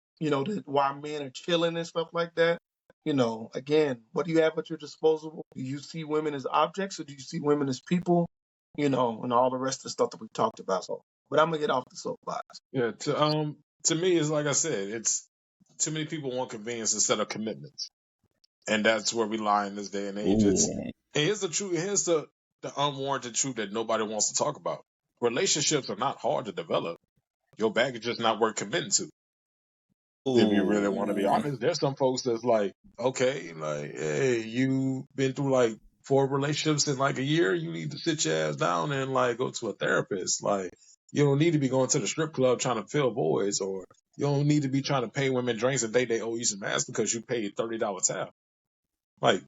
[SPEAKER 2] Why men are chilling and stuff like that. Again, what do you have at your disposal? Do you see women as objects or do you see women as people? And all the rest of the stuff that we talked about. So, but I'm gonna get off the soapbox.
[SPEAKER 3] Yeah. To me, it's like I said, it's too many people want convenience instead of commitments, and that's where we lie in this day and age. And here's the truth. Here's the unwarranted truth that nobody wants to talk about. Relationships are not hard to develop. Your baggage is not worth committing to. If you really want to be honest, there's some folks that's like, okay, like, hey, you been through like for relationships in like a year, you need to sit your ass down and like go to a therapist. Like, you don't need to be going to the strip club trying to fill voids, or you don't need to be trying to pay women drinks and they owe you some ass because you paid $30 tab. Like,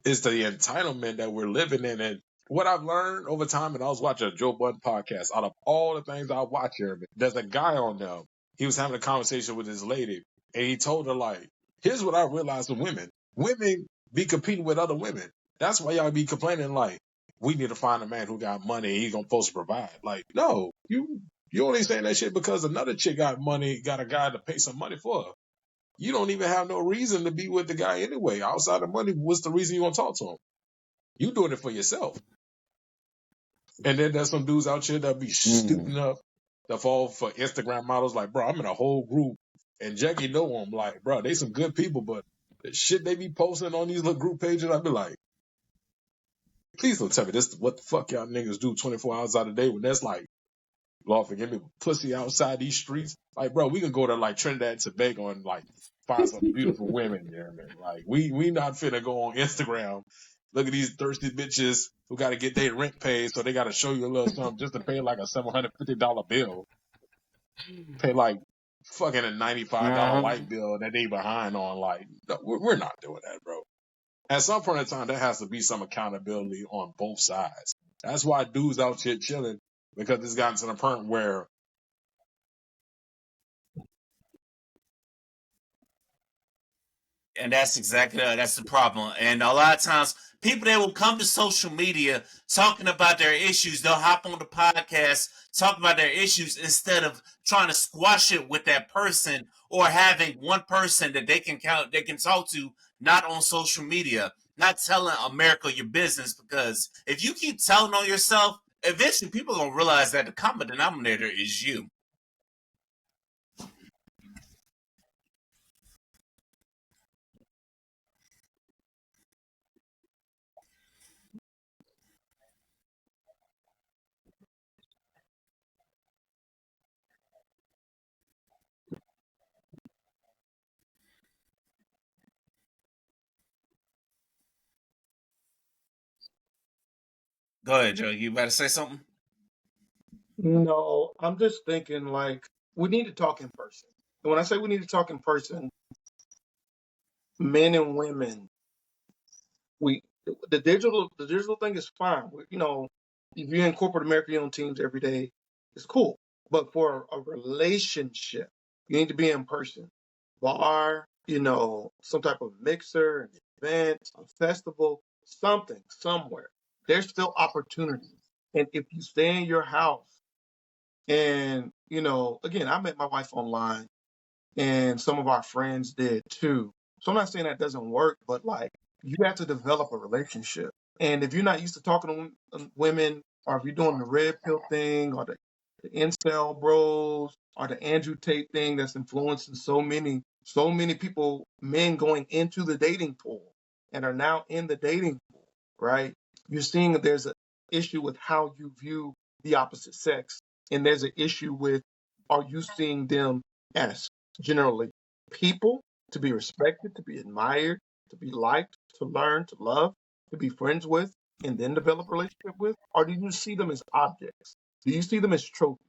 [SPEAKER 3] it's the entitlement that we're living in. And what I've learned over time, and I was watching a Joe Budden podcast, out of all the things I watch here, there's a guy on there. He was having a conversation with his lady, and he told her, like, here's what I realized with women. Women be competing with other women. That's why y'all be complaining, like, we need to find a man who got money and he's gonna supposed to provide. Like, no, you only saying that shit because another chick got money, got a guy to pay some money for her. You don't even have no reason to be with the guy anyway. Outside of money, what's the reason you want to talk to him? You doing it for yourself. And then there's some dudes out here that be stooping up that fall for Instagram models. Like, bro, I'm in a whole group, and Juggy know them. Like, bro, they some good people, but the shit they be posting on these little group pages, I be like, please don't tell me this is what the fuck y'all niggas do 24 hours out of the day when that's like, Lord forgive me, pussy outside these streets. Like, bro, we can go to like Trinidad and Tobago and like find some beautiful women there, man. Like, we not finna go on Instagram. Look at these thirsty bitches who got to get their rent paid, so they got to show you a little something just to pay like a $750 bill. Pay like fucking a $95 light bill that they behind on. Like, no, we're not doing that, bro. At some point in time, there has to be some accountability on both sides. That's why dudes out here chilling, because it's gotten to the point where
[SPEAKER 1] and that's exactly that's the problem. And a lot of times, people that will come to social media talking about their issues, they'll hop on the podcast talking about their issues instead of trying to squash it with that person or having one person that they can talk to, not on social media, not telling America your business. Because if you keep telling on yourself, eventually people are gonna realize that the common denominator is you. Go ahead, Joe. You better say something.
[SPEAKER 2] No, I'm just thinking like we need to talk in person. And when I say we need to talk in person, men and women, we the digital thing is fine. If you're in corporate America, you're on teams every day, it's cool. But for a relationship, you need to be in person. Bar, some type of mixer, an event, a festival, something, somewhere. There's still opportunities. And if you stay in your house and, again, I met my wife online and some of our friends did too. So I'm not saying that doesn't work, but like you have to develop a relationship. And if you're not used to talking to women, or if you're doing the red pill thing, or the incel bros, or the Andrew Tate thing that's influencing so many people, men going into the dating pool and are now in the dating pool, right? You're seeing that there's an issue with how you view the opposite sex, and there's an issue with are you seeing them as generally people to be respected, to be admired, to be liked, to learn, to love, to be friends with, and then develop a relationship with? Or do you see them as objects? Do you see them as trophies?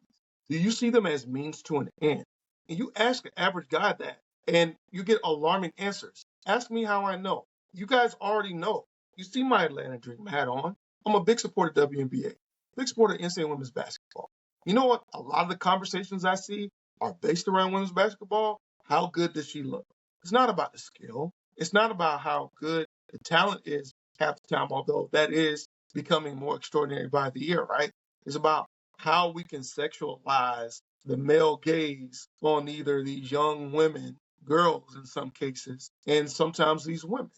[SPEAKER 2] Do you see them as means to an end? And you ask an average guy that, and you get alarming answers. Ask me how I know. You guys already know. You see my Atlanta Dream hat on. I'm a big supporter of WNBA, big supporter of NCAA women's basketball. You know what? A lot of the conversations I see are based around women's basketball. How good does she look? It's not about the skill. It's not about how good the talent is half the time, although that is becoming more extraordinary by the year, right? It's about how we can sexualize the male gaze on either these young women, girls in some cases, and sometimes these women.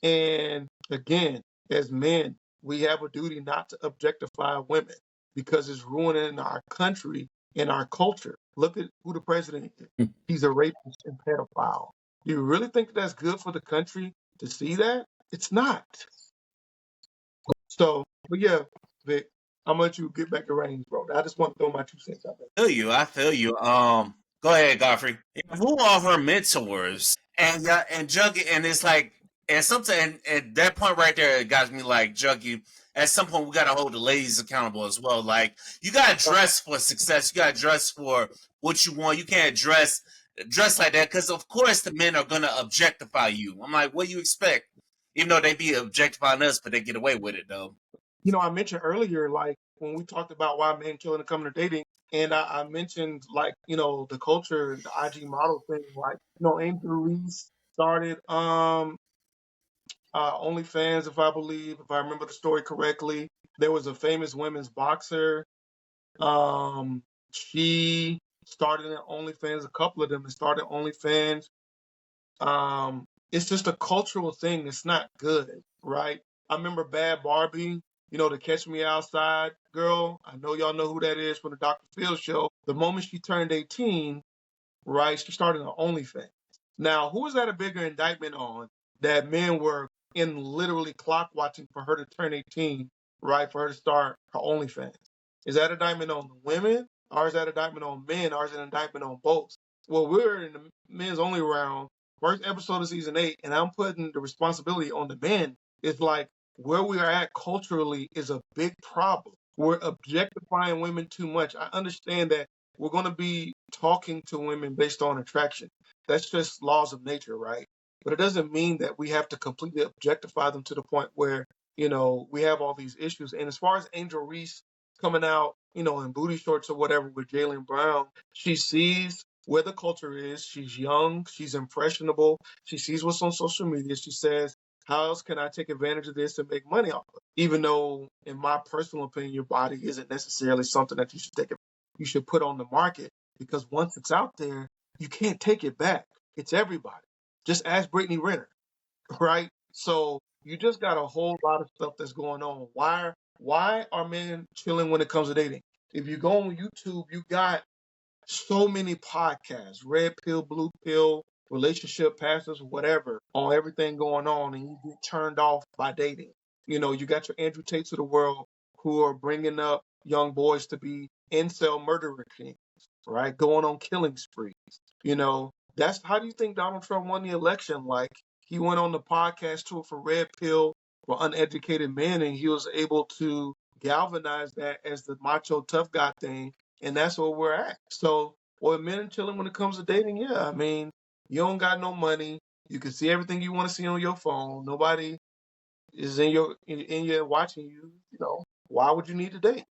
[SPEAKER 2] And again, as men, we have a duty not to objectify women because it's ruining our country and our culture. Look at who the president is. He's a rapist and pedophile. Do you really think that's good for the country to see that? It's not. So, but yeah, Vic, I'm gonna let you get back to reins, bro. I just want to throw my 2 cents out there.
[SPEAKER 1] I feel you. Go ahead, Godfrey. Who are her mentors? And Juggy, and it's like And sometimes, and that point right there, it got me like, Juggy, at some point we got to hold the ladies accountable as well. Like, you got to dress for success. You got to dress for what you want. You can't dress like that, because of course the men are going to objectify you. I'm like, what do you expect? Even though they be objectifying us, but they get away with it though.
[SPEAKER 2] I mentioned earlier, like when we talked about why men killing and coming to dating, and I mentioned like the culture, the IG model thing. Like Angel Reese started OnlyFans, if I remember the story correctly. There was a famous women's boxer. She started an OnlyFans. A couple of them have started OnlyFans. It's just a cultural thing. It's not good, right? I remember Bad Barbie, the Catch Me Outside girl. I know y'all know who that is from the Dr. Phil show. The moment she turned 18, right, she started an OnlyFans. Now, who is that a bigger indictment on? That men were in literally clock watching for her to turn 18, right, for her to start her OnlyFans. Is that an indictment on the women, or is that an indictment on men, or is it an indictment on both? Well, we're in the men's only round, first episode of season 8, and I'm putting the responsibility on the men. It's like where we are at culturally is a big problem. We're objectifying women too much. I understand that we're going to be talking to women based on attraction. That's just laws of nature, right? But it doesn't mean that we have to completely objectify them to the point where, we have all these issues. And as far as Angel Reese coming out, in booty shorts or whatever with Jaylen Brown, she sees where the culture is. She's young. She's impressionable. She sees what's on social media. She says, how else can I take advantage of this and make money off of it? Even though, in my personal opinion, your body isn't necessarily something that you should put on the market, because once it's out there, you can't take it back. It's everybody. Just ask Brittany Renner, right? So you just got a whole lot of stuff that's going on. Why are men chilling when it comes to dating? If you go on YouTube, you got so many podcasts, red pill, blue pill, relationship pastors, whatever, on everything going on, and you get turned off by dating. You got your Andrew Tates of the world who are bringing up young boys to be incel murderer kings, right? Going on killing sprees. That's how do you think Donald Trump won the election? Like, he went on the podcast tour for Red Pill for uneducated men, and he was able to galvanize that as the macho tough guy thing, and that's where we're at. So, men are chilling when it comes to dating. Yeah, I mean, you don't got no money. You can see everything you want to see on your phone. Nobody is in your watching you. Why would you need to date?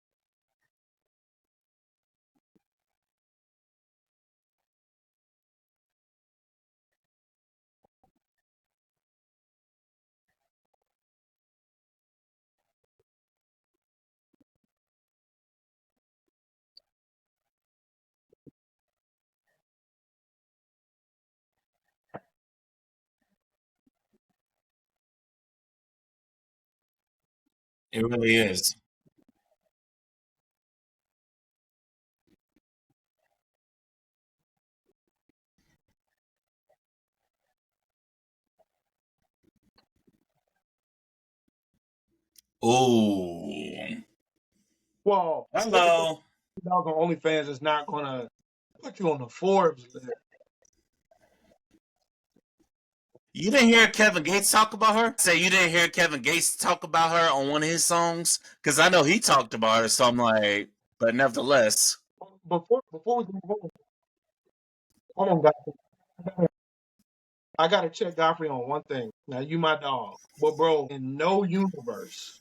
[SPEAKER 1] It really is. Ooh.
[SPEAKER 2] Well,
[SPEAKER 1] Hello.
[SPEAKER 2] $50 on OnlyFans is not gonna put you on the Forbes list.
[SPEAKER 1] You didn't hear Kevin Gates talk about her? Say you didn't hear Kevin Gates talk about her on one of his songs? Because I know he talked about her, so I'm like, but nevertheless.
[SPEAKER 2] Before we move on, hold on, guys. I gotta check Godfrey on one thing. Now, you my dog, but bro, in no universe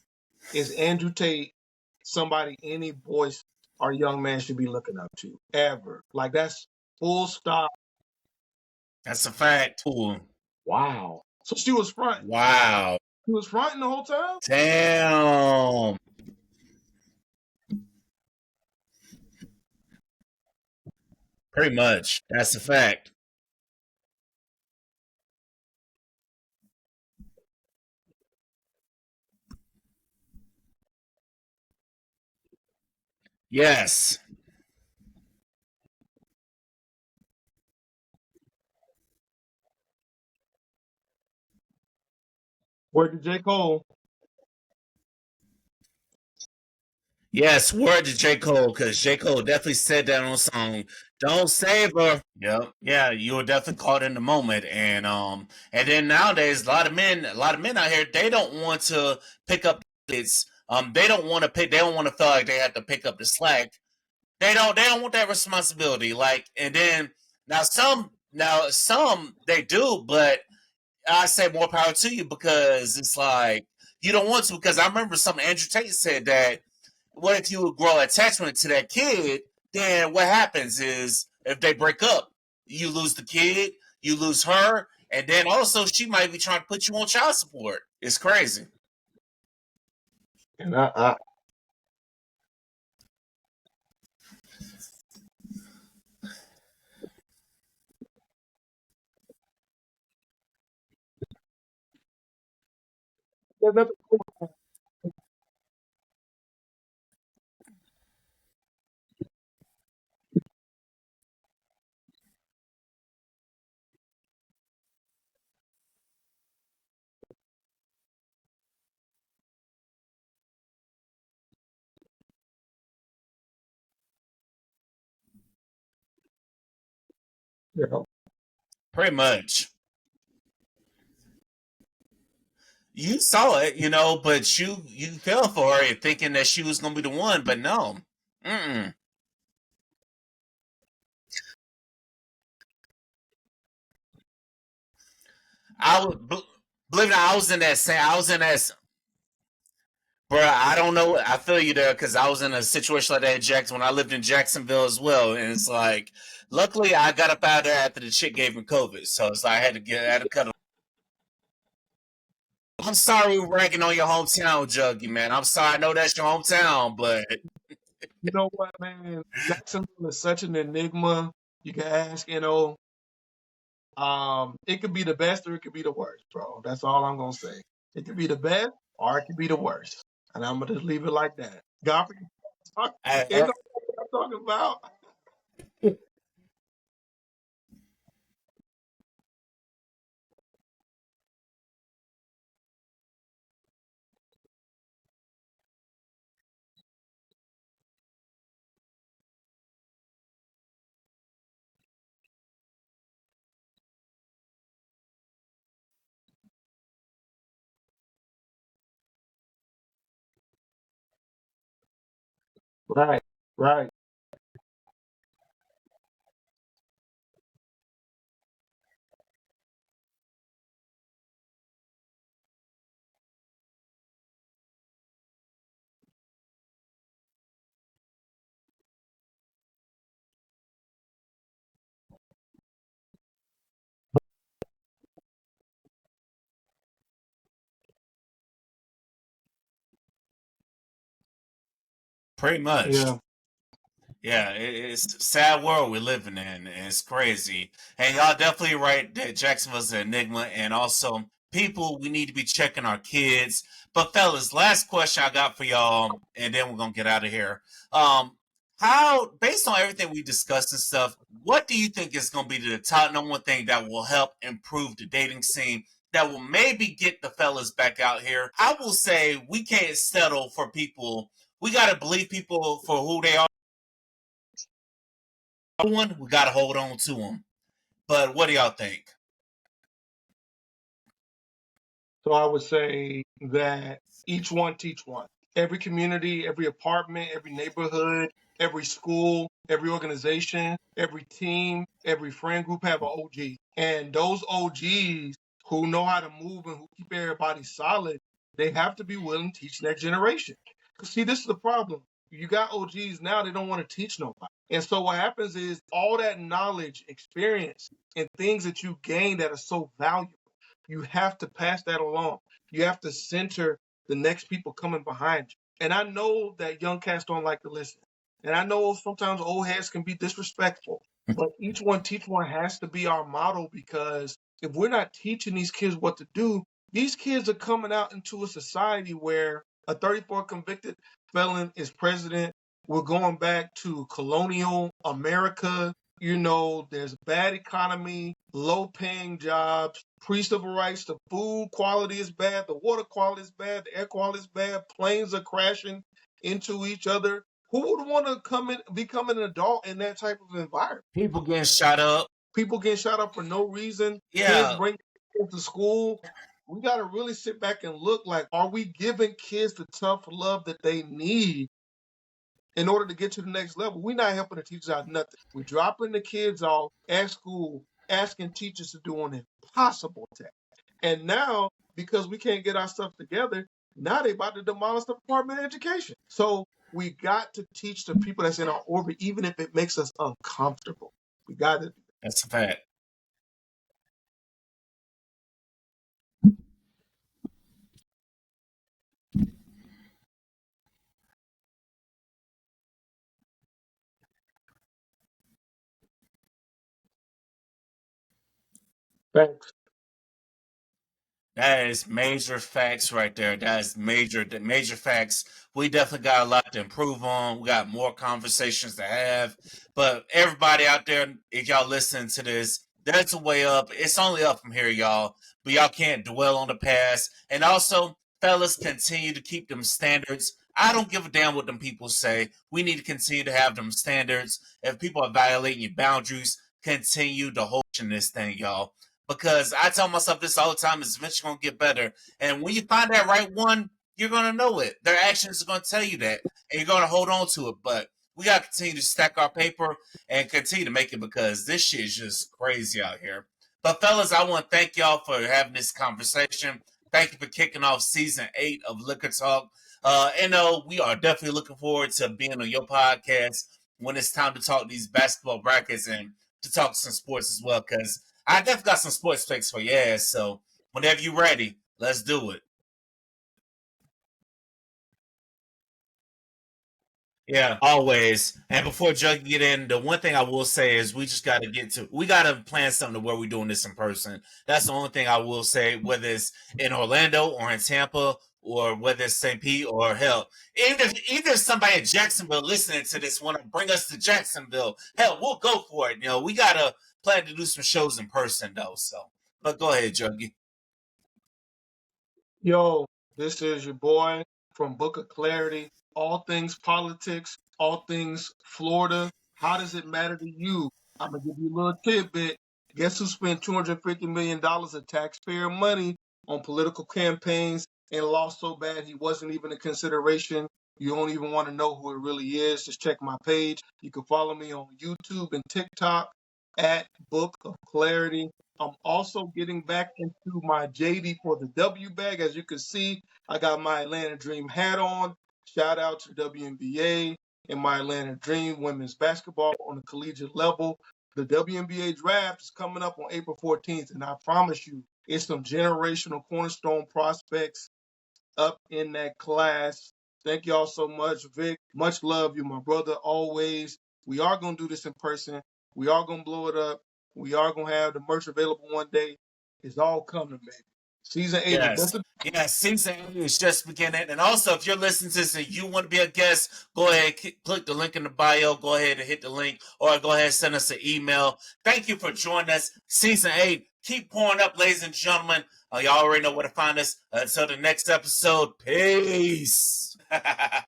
[SPEAKER 2] is Andrew Tate somebody any voice or young man should be looking up to ever. Like, that's full stop.
[SPEAKER 1] That's a fact. Ooh.
[SPEAKER 2] Wow. So she was front.
[SPEAKER 1] Wow.
[SPEAKER 2] She was fronting the whole time.
[SPEAKER 1] Damn. Pretty much. That's a fact. Yes.
[SPEAKER 2] Where did J. Cole?
[SPEAKER 1] Yes, word to J. Cole, because J. Cole definitely said that on a song. Don't save her. Yep. Yeah, you were definitely caught in the moment, and then nowadays a lot of men out here, they don't want to pick up it's they don't want to pick, they don't want to feel like they have to pick up the slack. They don't want that responsibility. Like, and then now some they do, but I say more power to you because it's like you don't want to. Because I remember something Andrew Tate said that what if you grow attachment to that kid? Then what happens is if they break up, you lose the kid, you lose her, and then also she might be trying to put you on child support. It's crazy.
[SPEAKER 2] And I there's nothing. You know,
[SPEAKER 1] Pretty much. You saw it, but you fell for it thinking that she was gonna be the one, but no. Mm-mm. I was believe it or not, I was in that bro. I don't know. I feel you there because I was in a situation like that in Jackson when I lived in Jacksonville as well, and it's like, luckily I got up out of there after the chick gave me COVID, so it's like I had to cut. I'm sorry we're ranking on your hometown, Juggy man. I'm sorry. I know that's your hometown, but
[SPEAKER 2] you know what, man? Jacksonville is such an enigma. You can ask, it could be the best or it could be the worst, bro. That's all I'm gonna say. It could be the best or it could be the worst, and I'm gonna just leave it like that. Godfrey, you
[SPEAKER 1] I,
[SPEAKER 2] know what I'm talking about? Right, right.
[SPEAKER 1] pretty much.
[SPEAKER 2] Yeah.
[SPEAKER 1] Yeah, it's a sad world we're living in. And it's crazy. And y'all definitely right that Jacksonville's an enigma. And also, people, we need to be checking our kids. But fellas, last question I got for y'all, and then we're gonna get out of here. Um, how, based on everything we discussed and stuff, what do you think is gonna be the top number one thing that will help improve the dating scene? That will maybe get the fellas back out here. I will say we can't settle for people. We gotta believe people for who they are one, we got to hold on to them. But what do y'all think?
[SPEAKER 2] So I would say that each one teach one. Every community, every apartment, every neighborhood, every school, every organization, every team, every friend group have an OG. And those OGs who know how to move and who keep everybody solid, they have to be willing to teach next generation. Because see, this is the problem. You got OGs now, they don't want to teach nobody. And so what happens is all that knowledge, experience, and things that you gain that are so valuable, you have to pass that along. You have to center the next people coming behind you. And I know that young cats don't like to listen. And I know sometimes old heads can be disrespectful. But each one teach one has to be our model because if we're not teaching these kids what to do, these kids are coming out into a society where a 34 convicted felon is president. We're going back to colonial America. There's bad economy, low paying jobs, pre-civil rights, the food quality is bad, the water quality is bad, the air quality is bad, planes are crashing into each other. Who would want to become an adult in that type of environment?
[SPEAKER 1] People getting shot up.
[SPEAKER 2] People getting shot up for no reason. Kids
[SPEAKER 1] Yeah,
[SPEAKER 2] bring kids to school. We got to really sit back and look like, are we giving kids the tough love that they need in order to get to the next level? We're not helping the teachers out nothing. We're dropping the kids off at school, asking teachers to do an impossible task. And now, because we can't get our stuff together, now they about to demolish the Department of Education. So we got to teach the people that's in our orbit, even if it makes us uncomfortable. We got to.
[SPEAKER 1] that's a fact.
[SPEAKER 2] Thanks.
[SPEAKER 1] That is major facts right there. That is major facts. We definitely got a lot to improve on. We got more conversations to have. But everybody out there, if y'all listen to this, there's a way up. It's only up from here, y'all. But y'all can't dwell on the past. And also, fellas, continue to keep them standards. I don't give a damn what them people say. We need to continue to have them standards. If people are violating your boundaries, continue to hold in this thing, y'all, because I tell myself this all the time: it's eventually gonna get better. And when you find that right one, you're gonna know it. Their actions are gonna tell you that, and you're gonna hold on to it. But we gotta continue to stack our paper and continue to make it because this shit is just crazy out here. But fellas, I want to thank y'all for having this conversation. Thank you for kicking off season 8 of Liquor Talk. And we are definitely looking forward to being on your podcast when it's time to talk these basketball brackets and to talk some sports as well. Because I definitely got some sports picks for your ass. So whenever you're ready, let's do it. Yeah, always. And before Juggy get in, the one thing I will say is we gotta plan something where we're doing this in person. That's the only thing I will say, whether it's in Orlando or in Tampa or whether it's St. Pete or hell. Even if somebody in Jacksonville listening to this want to bring us to Jacksonville, hell, we'll go for it. We gotta plan to do some shows in person though. So but go ahead, Juggy.
[SPEAKER 2] Yo, this is your boy from Book of Clarity. All things politics, all things Florida. How does it matter to you? I'm gonna give you a little tidbit. Guess who spent $250 million of taxpayer money on political campaigns and lost so bad he wasn't even a consideration? You don't even want to know who it really is. Just check my page. You can follow me on YouTube and TikTok at Book of Clarity. I'm also getting back into my JD for the W bag. As you can see, I got my Atlanta Dream hat on. Shout out to WNBA and my Atlanta Dream women's basketball on the collegiate level. The WNBA draft is coming up on April 14th, and I promise you, it's some generational cornerstone prospects up in that class. Thank y'all so much, Vic. Much love, you, my brother, always. We are going to do this in person. We are going to blow it up. We are going to have the merch available one day. It's all coming, baby. Season 8 is
[SPEAKER 1] Yes.
[SPEAKER 2] just a
[SPEAKER 1] Yes, season 8 is just beginning. And also, if you're listening to this and you want to be a guest, go ahead, click the link in the bio. Go ahead and hit the link, or go ahead and send us an email. Thank you for joining us. Season 8. Keep pouring up, ladies and gentlemen. Y'all already know where to find us. Until the next episode, peace.